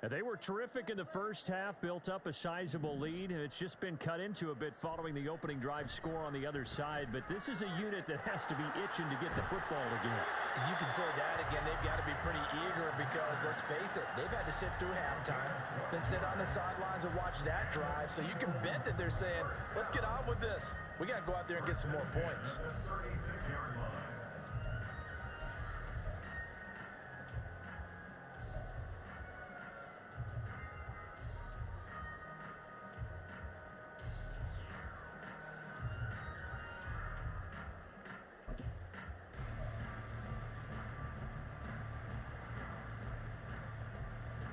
And they were terrific in the first half, built up a sizable lead, and it's just been cut into a bit following the opening drive score on the other side. But this is a unit that has to be itching to get the football again. You can say that again. They've got to be pretty eager because, let's face it, they've had to sit through halftime, then sit on the sidelines and watch that drive. So you can bet that they're saying, let's get on with this. We got to go out there and get some more points.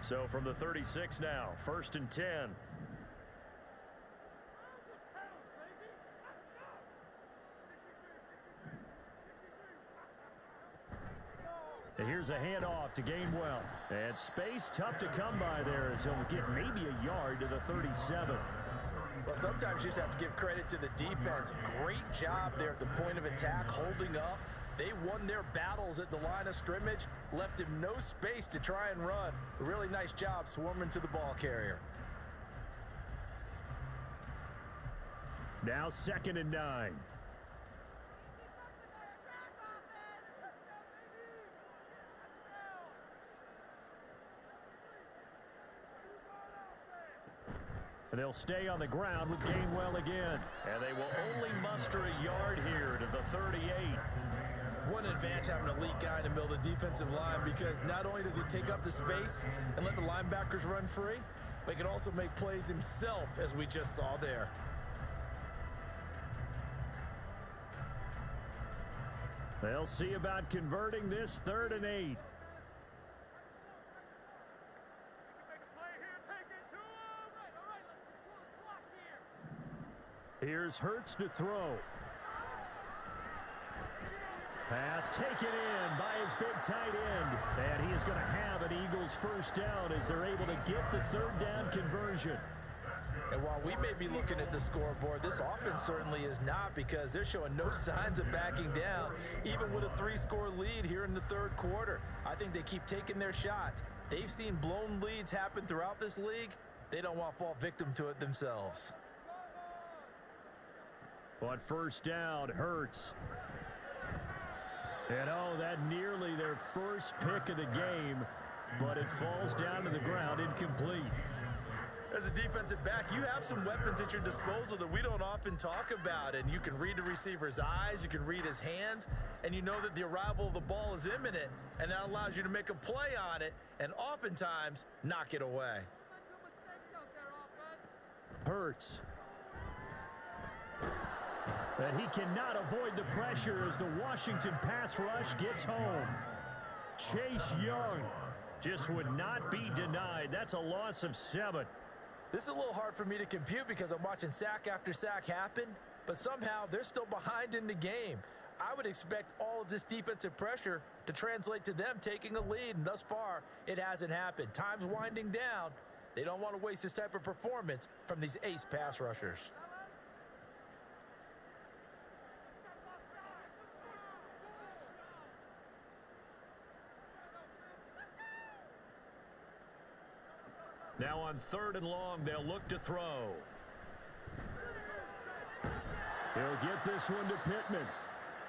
So from the 36 now, 1st and 10. And here's a handoff to Gainwell. And space tough to come by there as he'll get maybe a yard to the 37. Well, sometimes you just have to give credit to the defense. Great job there at the point of attack, holding up. They won their battles at the line of scrimmage, left him no space to try and run. A really nice job swarming to the ball carrier. Now 2nd and 9. And they'll stay on the ground with Gainwell again. And they will only muster a yard here to the 38. One advantage having an elite guy in the middle of the defensive line, because not only does he take up the space and let the linebackers run free, but he can also make plays himself, as we just saw there. They'll see about converting this 3rd and 8. Here's Hurts to throw. Pass taken in by his big tight end. And he is going to have an Eagles first down as they're able to get the 3rd down conversion. And while we may be looking at the scoreboard, this offense certainly is not, because they're showing no signs of backing down, even with a 3-score lead here in the 3rd quarter. I think they keep taking their shots. They've seen blown leads happen throughout this league. They don't want to fall victim to it themselves. On 1st down, Hurts. And that nearly their first pick of the game, but it falls down to the ground incomplete. As a defensive back, you have some weapons at your disposal that we don't often talk about, and you can read the receiver's eyes, you can read his hands, and you know that the arrival of the ball is imminent, and that allows you to make a play on it and oftentimes knock it away. Hurts. And he cannot avoid the pressure as the Washington pass rush gets home. Chase Young just would not be denied. That's a loss of 7. This is a little hard for me to compute because I'm watching sack after sack happen, but somehow they're still behind in the game. I would expect all of this defensive pressure to translate to them taking a lead, and thus far, it hasn't happened. Time's winding down. They don't want to waste this type of performance from these ace pass rushers. Now on 3rd and long, they'll look to throw. He'll get this one to Pittman.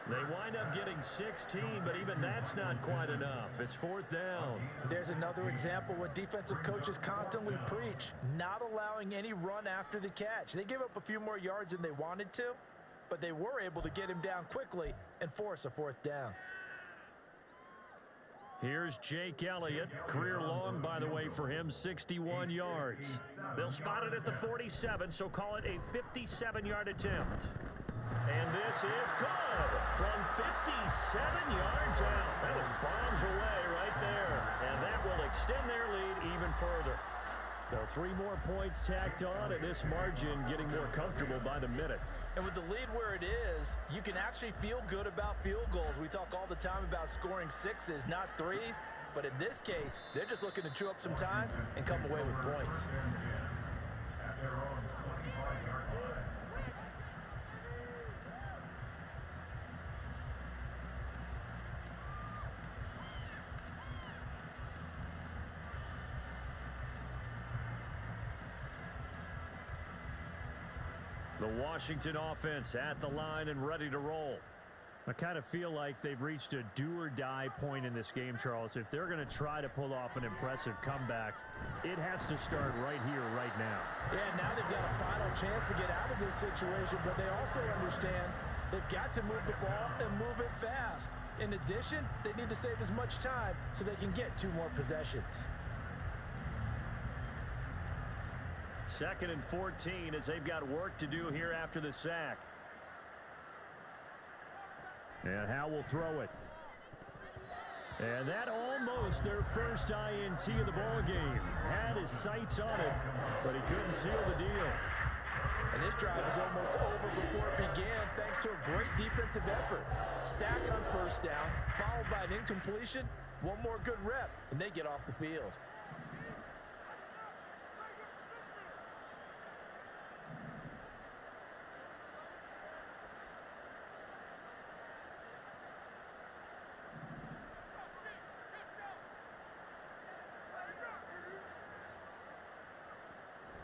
They wind up getting 16, but even that's not quite enough. It's 4th down. There's another example what defensive coaches constantly preach, not allowing any run after the catch. They gave up a few more yards than they wanted to, but they were able to get him down quickly and force a 4th down. Here's Jake Elliott. Career long, by the way, for him, 61 yards. They'll spot it at the 47, so call it a 57-yard attempt. And this is good from 57 yards out. That was bombs away right there. And that will extend their lead even further. So 3 more points tacked on, and this margin getting more comfortable by the minute. And with the lead where it is, you can actually feel good about field goals. We talk all the time about scoring 6s, not 3s. But in this case, they're just looking to chew up some time and come away with points. At their own 25-yard line. The Washington offense at the line and ready to roll. I kind of feel like they've reached a do-or-die point in this game, Charles. If they're going to try to pull off an impressive comeback, it has to start right here, right now. Yeah, now they've got a final chance to get out of this situation, but they also understand they've got to move the ball and move it fast. In addition, they need to save as much time so they can get 2 more possessions. 2nd and 14 as they've got work to do here after the sack. And Howe will throw it. And that almost their first INT of the ball game. Had his sights on it, but he couldn't seal the deal. And this drive is almost over before it began thanks to a great defensive effort. Sack on 1st down, followed by an incompletion, One more good rep, and they get off the field.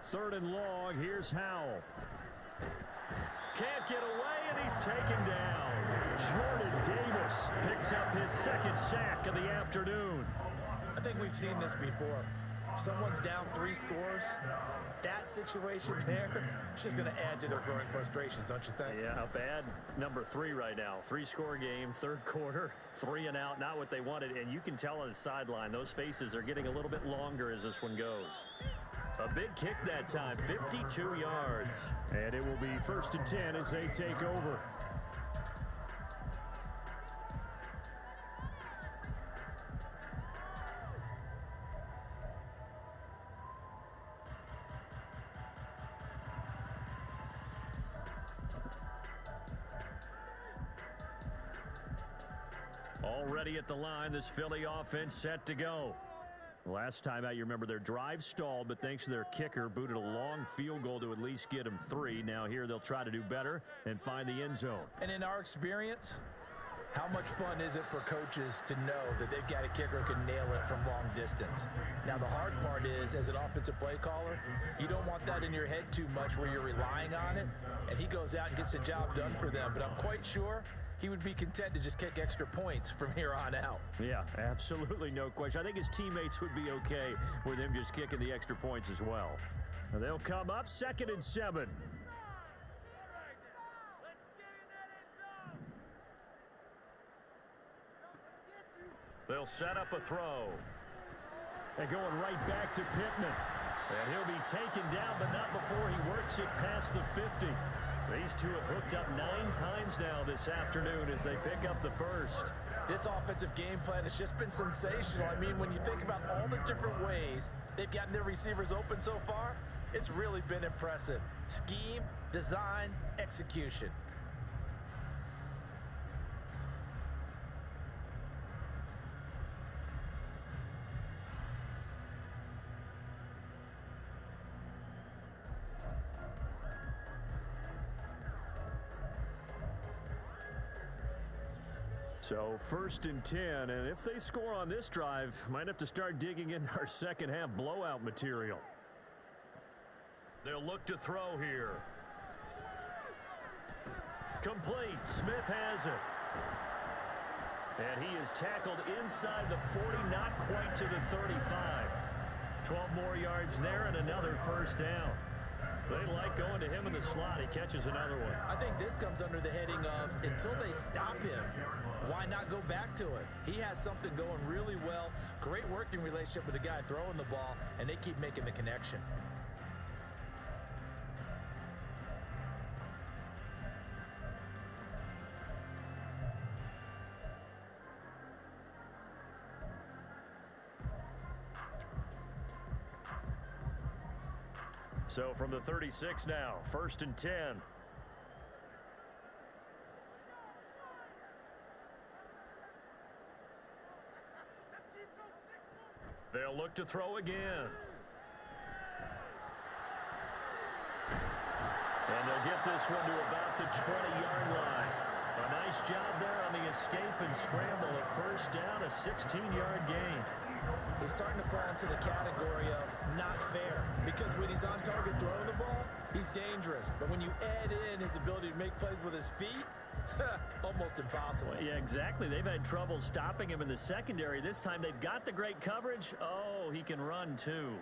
Third and long, here's Howell. Can't get away, and he's taken down. Jordan Davis picks up his second sack of the afternoon. I think we've seen this before. If someone's down 3 scores, that situation there, it's just going to add to their growing frustrations, don't you think? Yeah, a bad number 3 right now. 3-score game, third quarter, 3 and out, not what they wanted. And you can tell on the sideline, those faces are getting a little bit longer as this one goes. A big kick that time, 52 yards. And it will be 1st and 10 as they take over. Already at the line, this Philly offense set to go. Last time out, you remember their drive stalled, but thanks to their kicker, booted a long field goal to at least get them 3. Now here they'll try to do better and find the end zone. And in our experience, how much fun is it for coaches to know that they've got a kicker who can nail it from long distance? Now, the hard part is, as an offensive play caller, you don't want that in your head too much where you're relying on it, and he goes out and gets the job done for them. But I'm quite sure he would be content to just kick extra points from here on out. Yeah, absolutely no question. I think his teammates would be okay with him just kicking the extra points as well. Now they'll come up 2nd and 7. They'll set up a throw. And going right back to Pittman. And he'll be taken down, but not before he works it past the 50. These two have hooked up 9 times now this afternoon as they pick up the first. This offensive game plan has just been sensational. I mean, when you think about all the different ways they've gotten their receivers open so far, it's really been impressive. Scheme, design, execution. So 1st and 10, and if they score on this drive, might have to start digging in our second half blowout material. They'll look to throw here. Complete. Smith has it. And he is tackled inside the 40, not quite to the 35. 12 more yards there and another first down. They like going to him in the slot. He catches another one. I think this comes under the heading of, until they stop him, why not go back to it? He has something going really well. Great working relationship with the guy throwing the ball, and they keep making the connection. So from the 36 now, 1st and 10. They'll look to throw again. And they'll get this one to about the 20-yard line. A nice job there on the escape and scramble. A first down, a 16-yard gain. He's starting to fall into the category of not fair, because when he's on target throwing the ball, he's dangerous. But when you add in his ability to make plays with his feet, almost impossible. Well, yeah, exactly. They've had trouble stopping him in the secondary. This time they've got the great coverage. Oh, he can run too.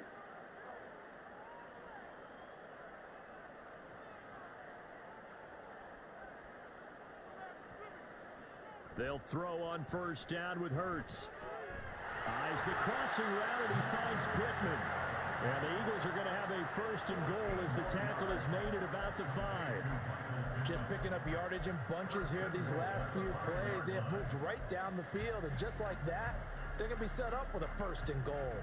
They'll throw on first down with Hurts. Eyes the crossing route, and he finds Pittman. And the Eagles are going to have a 1st and goal as the tackle is made at about the 5. Just picking up yardage in bunches here these last few plays. They have moved right down the field, and just like that, they're going to be set up with a 1st and goal.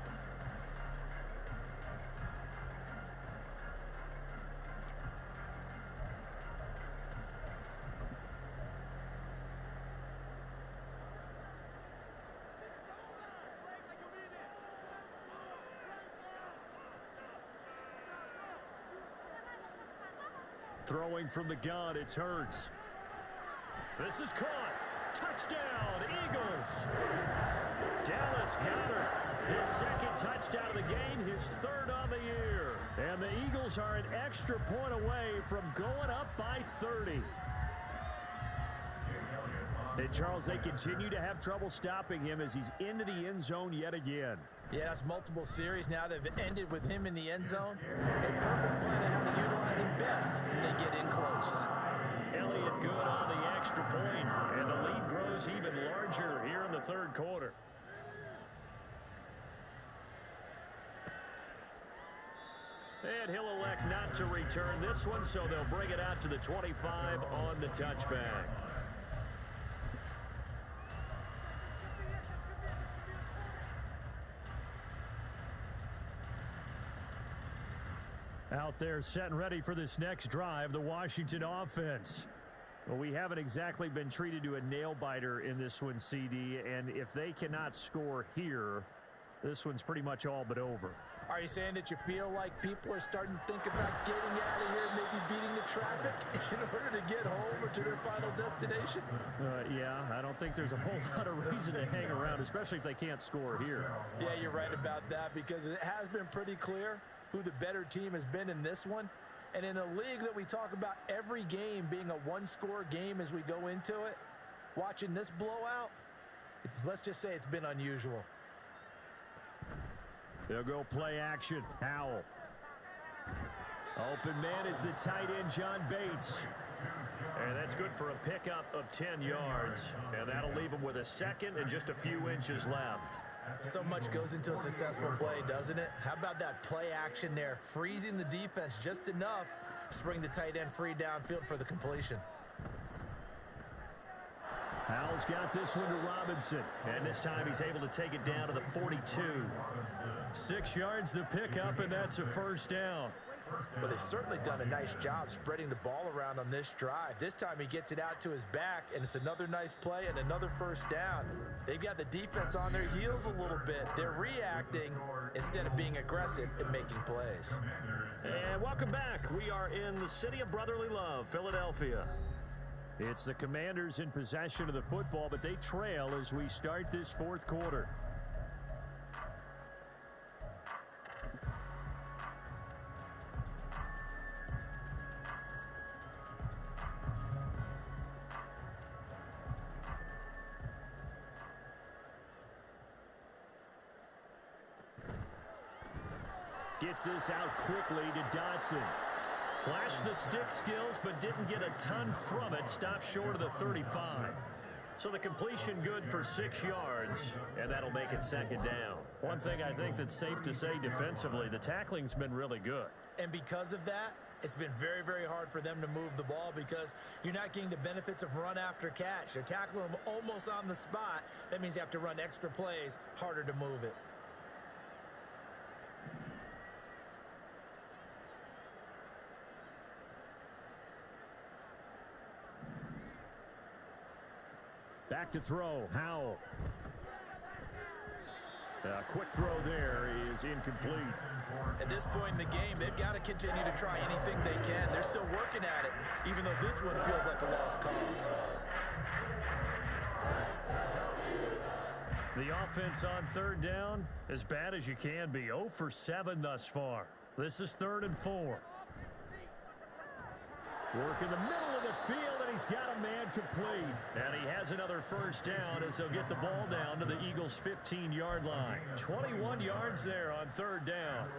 Throwing from the gun, it's Hurts. This is caught. Touchdown, Eagles. Dallas Goedert, his second touchdown of the game, his third on the year. And the Eagles are an extra point away from going up by 30. And Charles, they continue to have trouble stopping him as he's into the end zone yet again. Yeah, that's multiple series now that have ended with him in the end zone. A perfect plan of how to utilize him best when they get in close. Elliott good on the extra point, and the lead grows even larger here in the third quarter. And he'll elect not to return this one, so they'll bring it out to the 25 on the touchback. Out there set and ready for this next drive, the Washington offense. Well, we haven't exactly been treated to a nail-biter in this one, CD, and if they cannot score here, this one's pretty much all but over. Are you saying that you feel like people are starting to think about getting out of here, maybe beating the traffic in order to get home or to their final destination? Yeah, I don't think there's a whole lot of reason to hang around, especially if they can't score here. Yeah, you're right about that, because it has been pretty clear who the better team has been in this one. And in a league that we talk about every game being a one-score game as we go into it, watching this blowout, let's just say it's been unusual. They'll go play action. Howell. Open man is the tight end, John Bates. And that's good for a pickup of 10 yards. And that'll leave him with a second and just a few inches left. So much goes into a successful play, doesn't it? How about that play action there, freezing the defense just enough to bring the tight end free downfield for the completion. Howell's got this one to Robinson, and this time he's able to take it down to the 42. 6 yards the pickup, and that's a first down. Well, they've certainly done a nice job spreading the ball around on this drive. This time he gets it out to his back, and it's another nice play and another first down. They've got the defense on their heels a little bit. They're reacting instead of being aggressive and making plays. And welcome back. We are in the city of brotherly love, Philadelphia. It's the Commanders in possession of the football, but they trail as we start this fourth quarter. Gets this out quickly to Dotson. Flashed the stick skills, but didn't get a ton from it. Stopped short of the 35. So the completion good for 6 yards, and that'll make it second down. One thing I think that's safe to say defensively, the tackling's been really good. And because of that, it's been very, very hard for them to move the ball because you're not getting the benefits of run after catch. They're tackling them almost on the spot. That means you have to run extra plays, harder to move it. Back to throw, Howell. A quick throw there is incomplete. At this point in the game, they've got to continue to try anything they can. They're still working at it, even though this one feels like a lost cause. The offense on third down, as bad as you can be. 0 for 7 thus far. This is 3rd and 4. Work in the middle of the field, and he's got a man complete. And he has another first down as they'll get the ball down to the Eagles' 15-yard line. 21 yards there on third down.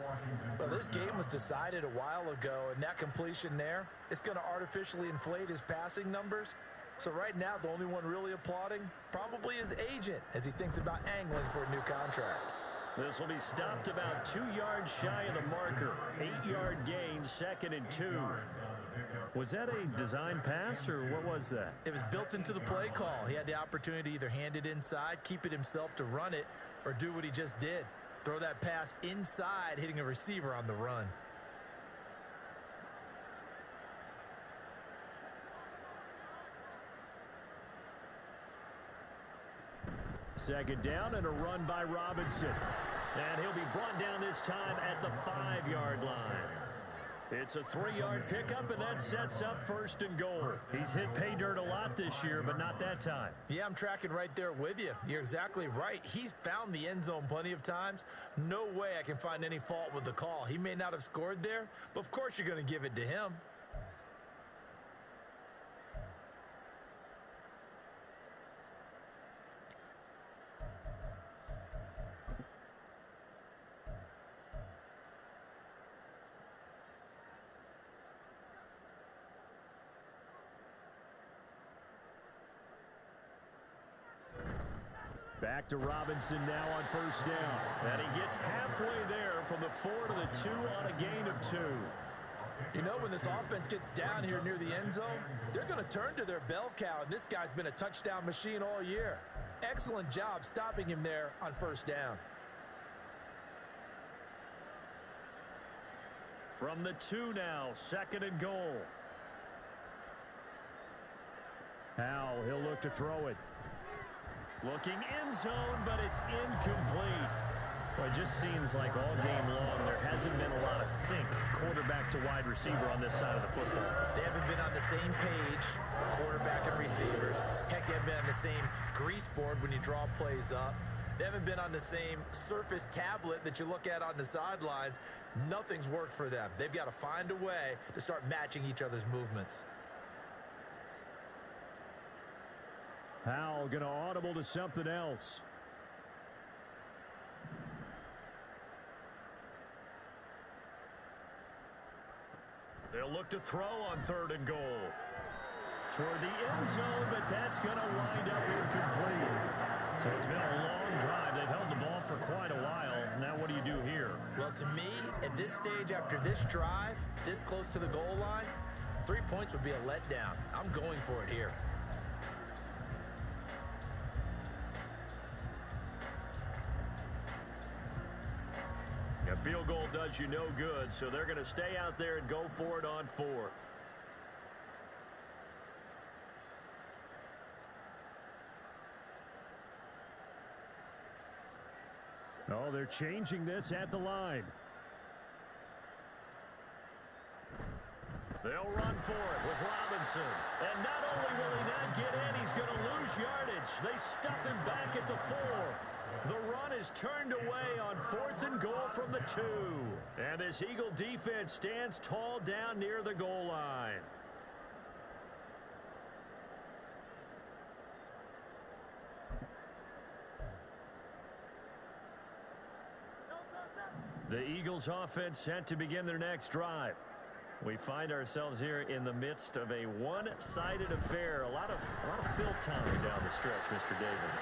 Well, this game was decided a while ago, and that completion there, it's going to artificially inflate his passing numbers. So right now, the only one really applauding probably his agent as he thinks about angling for a new contract. This will be stopped about 2 yards shy of the marker. 8-yard gain, 2nd and 2. Was that a design pass, or what was that? It was built into the play call. He had the opportunity to either hand it inside, keep it himself to run it, or do what he just did. Throw that pass inside, hitting a receiver on the run. Second down and a run by Robinson. And he'll be brought down this time at the 5-yard line. It's a 3-yard pickup, and that sets up 1st and goal. He's hit pay dirt a lot this year, but not that time. Yeah, I'm tracking right there with you. You're exactly right. He's found the end zone plenty of times. No way I can find any fault with the call. He may not have scored there, but of course you're going to give it to him. Back to Robinson now on 1st down. And he gets halfway there from the 4 to the 2 on a gain of 2. You know, when this offense gets down here near the end zone, they're going to turn to their bell cow, and this guy's been a touchdown machine all year. Excellent job stopping him there on 1st down. From the 2 now, 2nd and goal. Howell, he'll look to throw it. Looking end zone, but it's incomplete. Well, it just seems like all game long there hasn't been a lot of sync quarterback to wide receiver on this side of the football. They haven't been on the same page, quarterback and receivers. Heck, they haven't been on the same grease board when you draw plays up. They haven't been on the same surface tablet that you look at on the sidelines. Nothing's worked for them. They've got to find a way to start matching each other's movements. Howell going to audible to something else. They'll look to throw on 3rd and goal. Toward the end zone, but that's going to wind up incomplete. So it's been a long drive. They've held the ball for quite a while. Now what do you do here? Well, to me, at this stage after this drive, this close to the goal line, 3 points would be a letdown. I'm going for it here. A field goal does you no good, so they're going to stay out there and go for it on 4th. Oh, they're changing this at the line. They'll run for it with Robinson. And not only will he not get in, he's going to lose yardage. They stuff him back at the 4. The run is turned away on 4th and goal from the 2. And this Eagle defense stands tall down near the goal line. The Eagles offense set to begin their next drive. We find ourselves here in the midst of a one-sided affair. A lot of fill time down the stretch, Mr. Davis.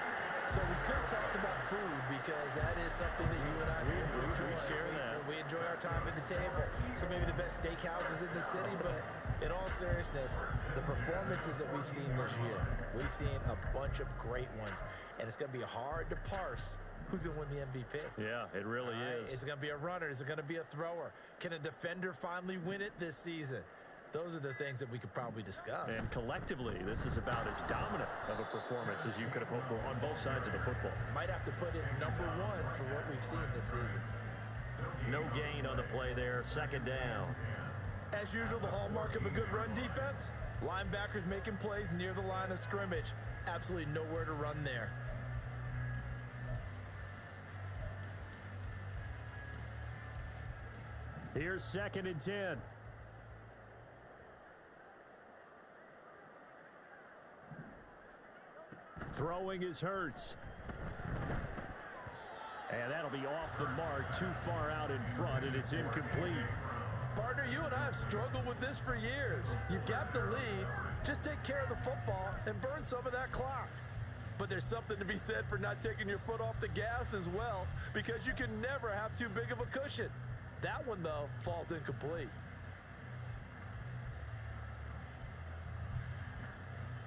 So we could talk about food because that is something that you and I enjoy. We share that. We enjoy our time at the table. So maybe the best steakhouses in the city, but in all seriousness, the performances that we've seen this year, we've seen a bunch of great ones, and it's going to be hard to parse who's going to win the MVP. Yeah, it really is. Is it going to be a runner? Is it going to be a thrower? Can a defender finally win it this season? Those are the things that we could probably discuss. And collectively, this is about as dominant of a performance as you could have hoped for on both sides of the football. Might have to put it #1 for what we've seen this season. No gain on the play there, 2nd down. As usual, the hallmark of a good run defense, linebackers making plays near the line of scrimmage. Absolutely nowhere to run there. Here's 2nd and 10. Throwing is Hurts. And that'll be off the mark, too far out in front, and it's incomplete. Partner, you and I have struggled with this for years. You've got the lead. Just take care of the football and burn some of that clock. But there's something to be said for not taking your foot off the gas as well, because you can never have too big of a cushion. That one, though, falls incomplete.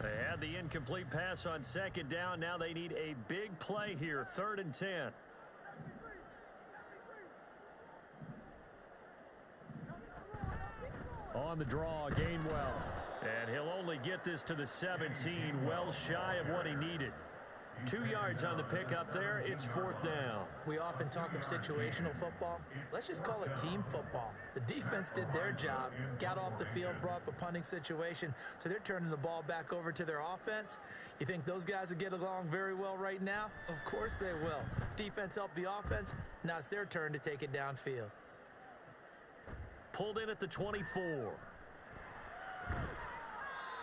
They had the incomplete pass on 2nd down. Now they need a big play here, 3rd and 10. On the draw, Gainwell. And he'll only get this to the 17, well shy of what he needed. 2 yards on the pickup there. It's 4th down. We often talk of situational football. Let's just call it team football. The defense did their job, got off the field, brought up a punting situation, so they're turning the ball back over to their offense. You think those guys will get along very well right now? Of course they will. Defense helped the offense. Now it's their turn to take it downfield. Pulled in at the 24.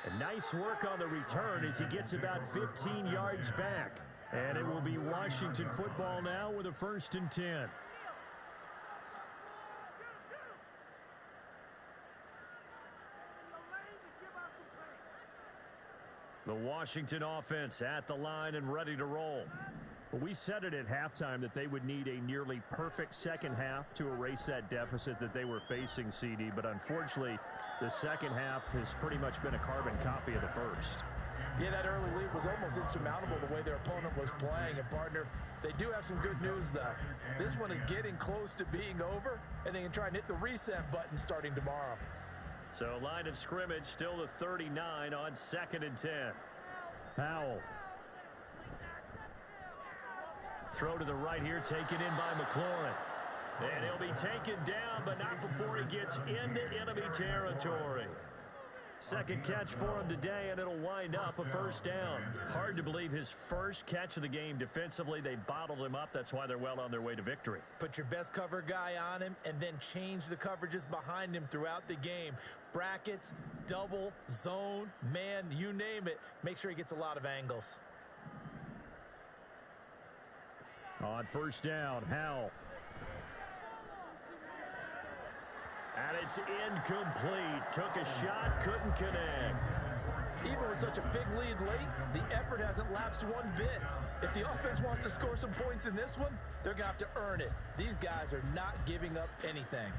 And nice work on the return as he gets about 15 yards back. And it will be Washington football now with a 1st and 10. The Washington offense at the line and ready to roll. Well, we said it at halftime that they would need a nearly perfect second half to erase that deficit that they were facing, CD. But unfortunately, the second half has pretty much been a carbon copy of the first. Yeah, that early lead was almost insurmountable the way their opponent was playing. And, partner, they do have some good news, though. This one is getting close to being over, and they can try and hit the reset button starting tomorrow. So line of scrimmage still the 39 on 2nd and 10. Powell. Throw to the right here, taken in by McLaurin. And he'll be taken down, but not before he gets into enemy territory. Second catch for him today, and it'll wind up a 1st down. Hard to believe his first catch of the game defensively. They bottled him up. That's why they're well on their way to victory. Put your best cover guy on him and then change the coverages behind him throughout the game. Brackets, double, zone, man, you name it. Make sure he gets a lot of angles. On 1st down, Howell. And it's incomplete. Took a shot, couldn't connect. Even with such a big lead late, the effort hasn't lapsed one bit. If the offense wants to score some points in this one, they're going to have to earn it. These guys are not giving up anything.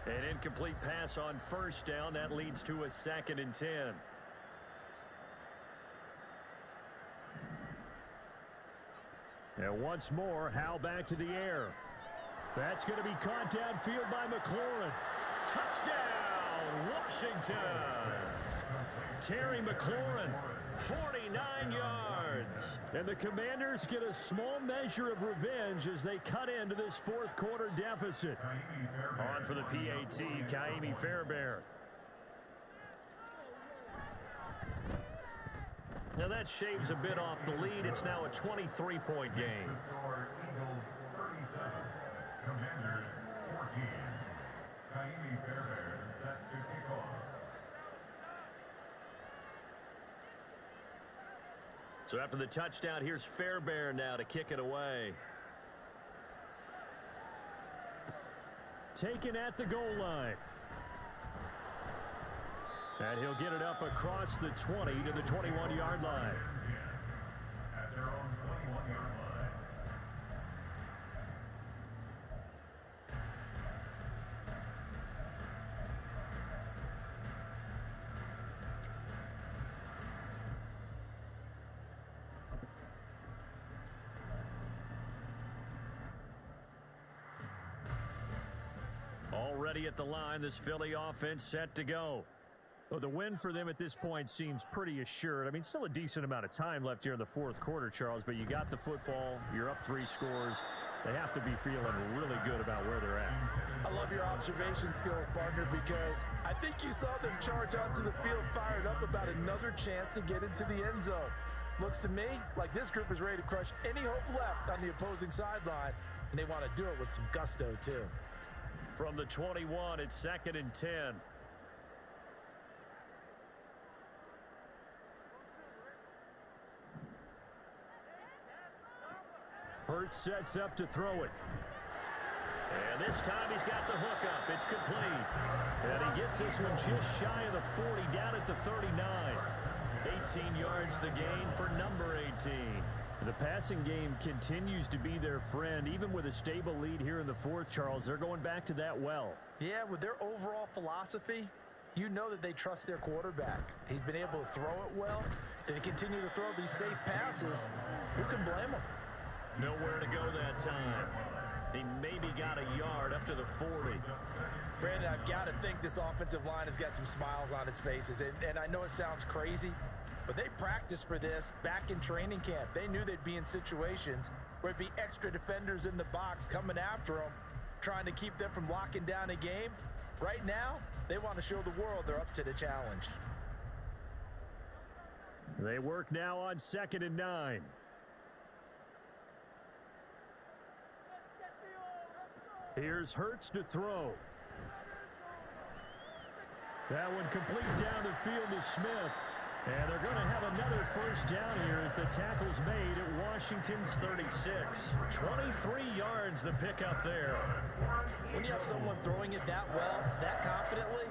An incomplete pass on 1st down. That leads to a 2nd and 10. And once more, Howell back to the air. That's going to be caught downfield by McLaurin. Touchdown, Washington. Terry McLaurin, 49 yards. And the Commanders get a small measure of revenge as they cut into this 4th quarter deficit. On for the PAT, Kaimi Fairbairn. Now that shaves a bit off the lead. It's now a 23-point game. Eagles 37, Commanders 14. Kaimi Fairbairn set to kick off. So after the touchdown, here's Fairbairn now to kick it away. Taken at the goal line. And he'll get it up across the 20 to the 21-yard line. At their own 21-yard line. Already at the line, this Philly offense set to go. Well, the win for them at this point seems pretty assured. I mean, still a decent amount of time left here in the 4th quarter, Charles, but you got the football, you're up 3 scores. They have to be feeling really good about where they're at. I love your observation skills, partner, because I think you saw them charge onto the field fired up about another chance to get into the end zone. Looks to me like this group is ready to crush any hope left on the opposing sideline, and they want to do it with some gusto, too. From the 21, it's 2nd and 10. Hurts sets up to throw it. And this time he's got the hookup. It's complete. And he gets this one just shy of the 40, down at the 39. 18 yards the gain for number 18. The passing game continues to be their friend. Even with a stable lead here in the 4th, Charles, they're going back to that well. Yeah, with their overall philosophy, you know that they trust their quarterback. He's been able to throw it well. If they continue to throw these safe passes, who can blame them? Nowhere to go that time. He maybe got a yard up to the 40. Brandon, I've got to think this offensive line has got some smiles on its faces. And I know it sounds crazy, but they practiced for this back in training camp. They knew they'd be in situations where it'd be extra defenders in the box coming after them, trying to keep them from locking down a game. Right now, they want to show the world they're up to the challenge. They work now on 2nd and 9. Here's Hurts to throw. That one complete down the field to Smith. And they're going to have another first down here as the tackle's made at Washington's 36. 23 yards the pickup there. When you have someone throwing it that well, that confidently,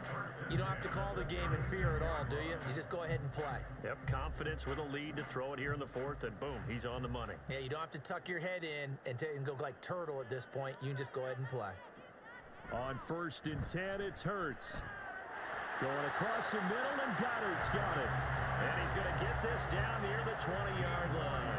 you don't have to call the game in fear at all, do you? You just go ahead and play. Yep, confidence with a lead to throw it here in the 4th, and boom, he's on the money. Yeah, you don't have to tuck your head in and go like turtle at this point. You can just go ahead and play. On 1st and 10, it's Hurts. Going across the middle, and Goddard's got it. And he's going to get this down near the 20-yard line.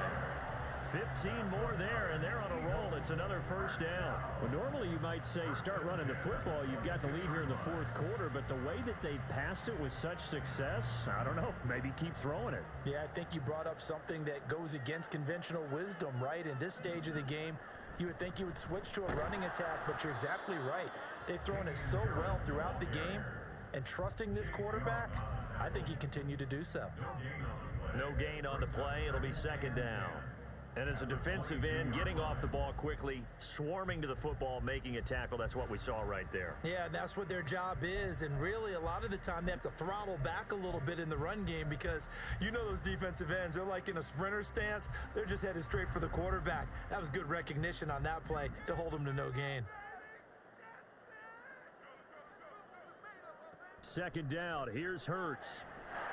15 more there, and they're on a roll. It's another first down. Well, normally you might say start running the football. You've got the lead here in the 4th quarter, but the way that they passed it with such success, I don't know, maybe keep throwing it. Yeah, I think you brought up something that goes against conventional wisdom, right? In this stage of the game, you would think you would switch to a running attack, but you're exactly right. They've thrown it so well throughout the game, and trusting this quarterback, I think you continue to do so. No gain on the play. It'll be 2nd down. And as a defensive end, getting off the ball quickly, swarming to the football, making a tackle, that's what we saw right there. Yeah, that's what their job is, and really a lot of the time they have to throttle back a little bit in the run game because you know those defensive ends, they're like in a sprinter stance. They're just headed straight for the quarterback. That was good recognition on that play to hold them to no gain. 2nd down. Here's Hurts.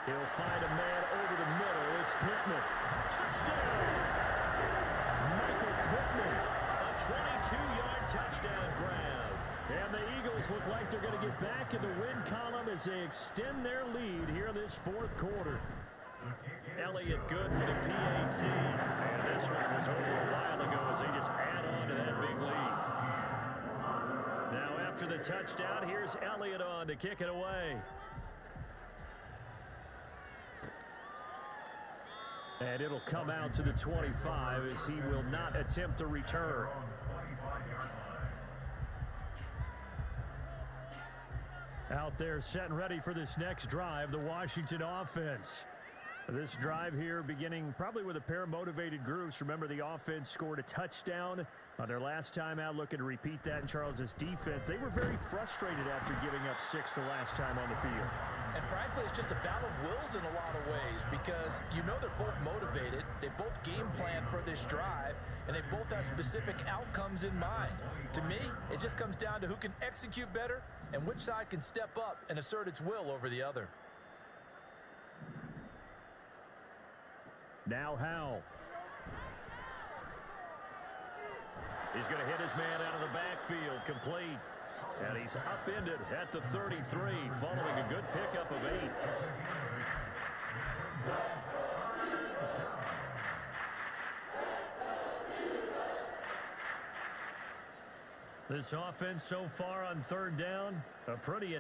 He'll find a man over the middle. It's Pittman. Touchdown! Michael Pittman. A 22-yard touchdown grab. And the Eagles look like they're going to get back in the win column as they extend their lead here in this 4th quarter. Elliott good with a PAT. And this one was over a while ago as they just add on to that big lead. Now after the touchdown, here's Elliott on to kick it away. And it'll come out to the 25 as he will not attempt a return. Out there set and ready for this next drive, the Washington offense. This drive here beginning probably with a pair of motivated groups. Remember, the offense scored a touchdown on their last time out, looking to repeat that in Charles's defense. They were very frustrated after giving up 6 the last time on the field. And frankly, it's just a battle of wills in a lot of ways because you know they're both motivated. They both game plan for this drive, and they both have specific outcomes in mind. To me, it just comes down to who can execute better and which side can step up and assert its will over the other. Now Howell. He's going to hit his man out of the backfield, complete. And he's upended at the 33, following a good pickup of 8. This offense so far on 3rd down, a very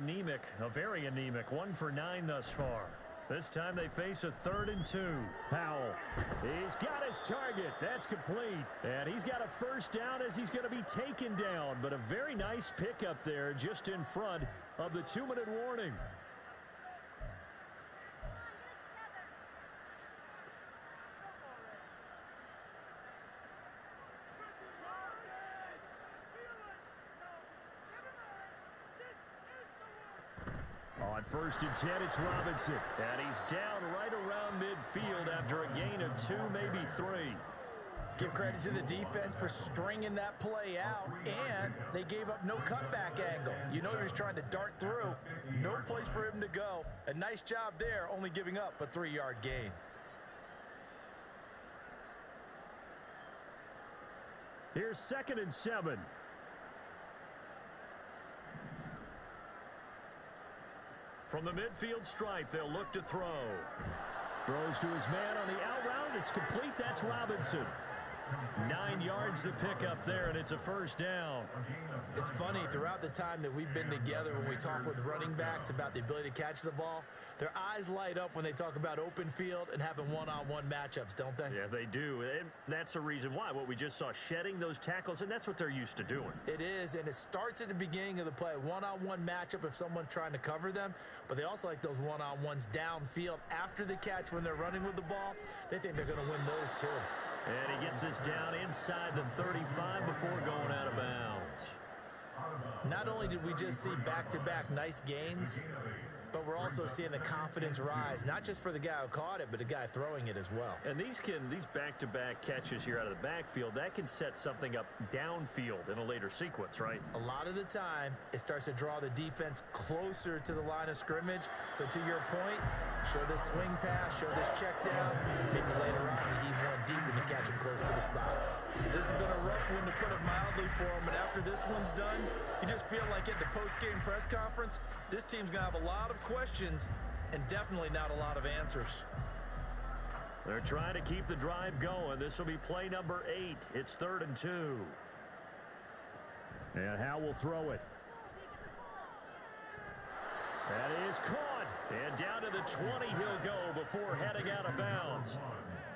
anemic. 1 for 9 thus far. This time they face a 3rd and 2. Howell. He's got his target. That's complete. And he's got a first down as he's going to be taken down. But a very nice pickup there just in front of the 2-minute warning. On 1st and 10, it's Robinson. And he's down right around midfield after a gain of 2, maybe 3. Give credit to the defense for stringing that play out, and they gave up no cutback angle. You know he was trying to dart through. No place for him to go. A nice job there, only giving up a 3-yard gain. Here's 2nd and 7. From the midfield stripe, they'll look to throw. Throws to his man on the out route. It's complete. That's Robinson. 9 yards to pick up there, and it's a first down. It's funny, throughout the time that we've been together, when we talk with running backs about the ability to catch the ball, their eyes light up when they talk about open field and having one-on-one matchups, don't they? Yeah, they do. And that's the reason why. What we just saw, shedding those tackles, and that's what they're used to doing. It is, and it starts at the beginning of the play. One-on-one matchup if someone's trying to cover them, but they also like those one-on-ones downfield after the catch when they're running with the ball. They think they're going to win those too. And he gets us down inside the 35 before going out of bounds. Not only did we just see back-to-back nice gains, but we're also seeing the confidence rise, not just for the guy who caught it, but the guy throwing it as well. And these back-to-back catches here out of the backfield, that can set something up downfield in a later sequence, right? A lot of the time, it starts to draw the defense closer to the line of scrimmage. So to your point, show this swing pass, show this check down. Maybe later on, you heave one deep and you catch him close to the spot. This has been a rough one, to put it mildly, for him. And after this one's done, you just feel like at the post-game press conference, this team's going to have a lot of questions and definitely not a lot of answers. They're trying to keep the drive going. This will be play number 8. It's 3rd and 2. And Howe will throw it. That is caught. And down to the 20 he'll go before heading out of bounds.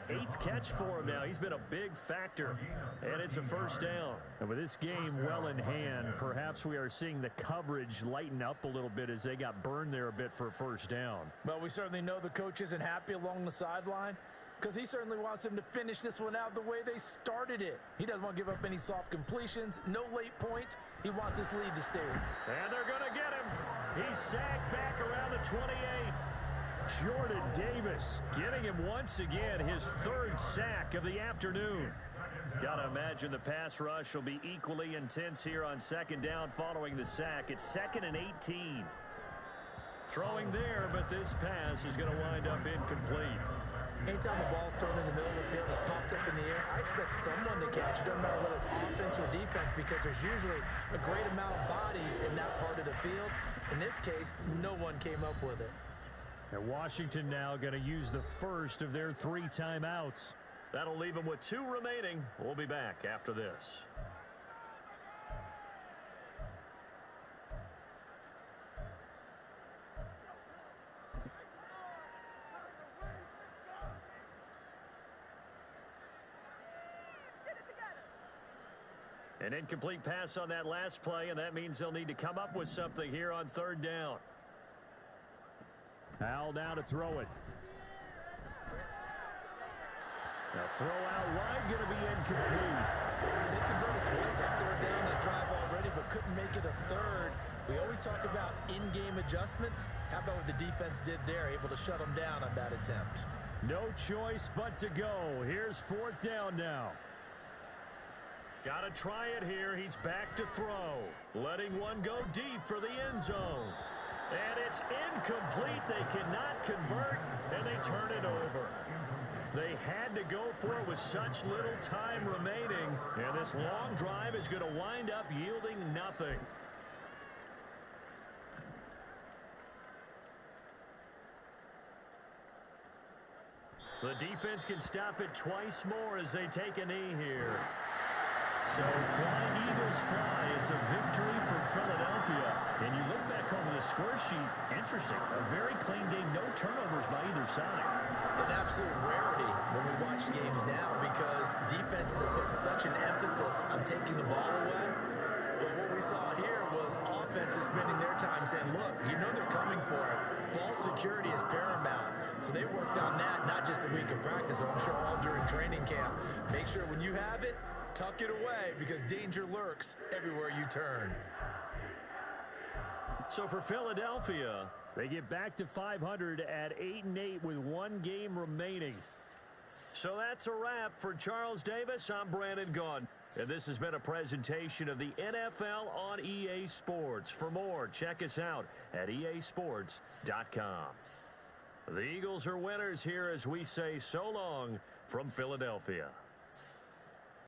8th catch for him now. He's been a big factor, and it's a first down. And with this game well in hand, perhaps we are seeing the coverage lighten up a little bit as they got burned there a bit for a first down. Well, we certainly know the coach isn't happy along the sideline, because he certainly wants them to finish this one out the way they started it. He doesn't want to give up any soft completions, no late points. He wants this lead to stay. And they're going to get him. He's sagged back around the 28. Jordan Davis getting him once again his 3rd sack of the afternoon. Got to imagine the pass rush will be equally intense here on 2nd down following the sack. It's 2nd and 18. Throwing there, but this pass is going to wind up incomplete. Anytime the ball's thrown in the middle of the field, it's popped up in the air, I expect someone to catch it. Doesn't matter whether it's offense or defense, because there's usually a great amount of bodies in that part of the field. In this case, no one came up with it. And Washington now going to use the first of their 3 timeouts. That'll leave them with 2 remaining. We'll be back after this. An incomplete pass on that last play, and that means they'll need to come up with something here on 3rd down. Howell now to throw it. Now throw out wide, going to be incomplete. They converted twice on 3rd down that drive already, but couldn't make it a 3rd. We always talk about in-game adjustments. How about what the defense did there, able to shut them down on that attempt? No choice but to go. Here's 4th down now. Got to try it here. He's back to throw. Letting one go deep for the end zone. And it's incomplete. They cannot convert, and they turn it over. They had to go for it with such little time remaining, and this long drive is going to wind up yielding nothing. The defense can stop it twice more as they take a knee here. So Flying Eagles fly. It's a victory for Philadelphia. And you look back over the score sheet, interesting. A very clean game, no turnovers by either side. An absolute rarity when we watch games now, because defenses have put such an emphasis on taking the ball away. But what we saw here was offenses spending their time saying, look, you know they're coming for it. Ball security is paramount. So they worked on that, not just a week of practice, but I'm sure all during training camp. Make sure when you have it, tuck it away, because danger lurks everywhere you turn. So for Philadelphia, they get back to 500 at 8-8 with 1 game remaining. So that's a wrap for Charles Davis. I'm Brandon Gunn, and this has been a presentation of the NFL on EA Sports. For more, check us out at easports.com. The Eagles are winners here as we say so long from Philadelphia.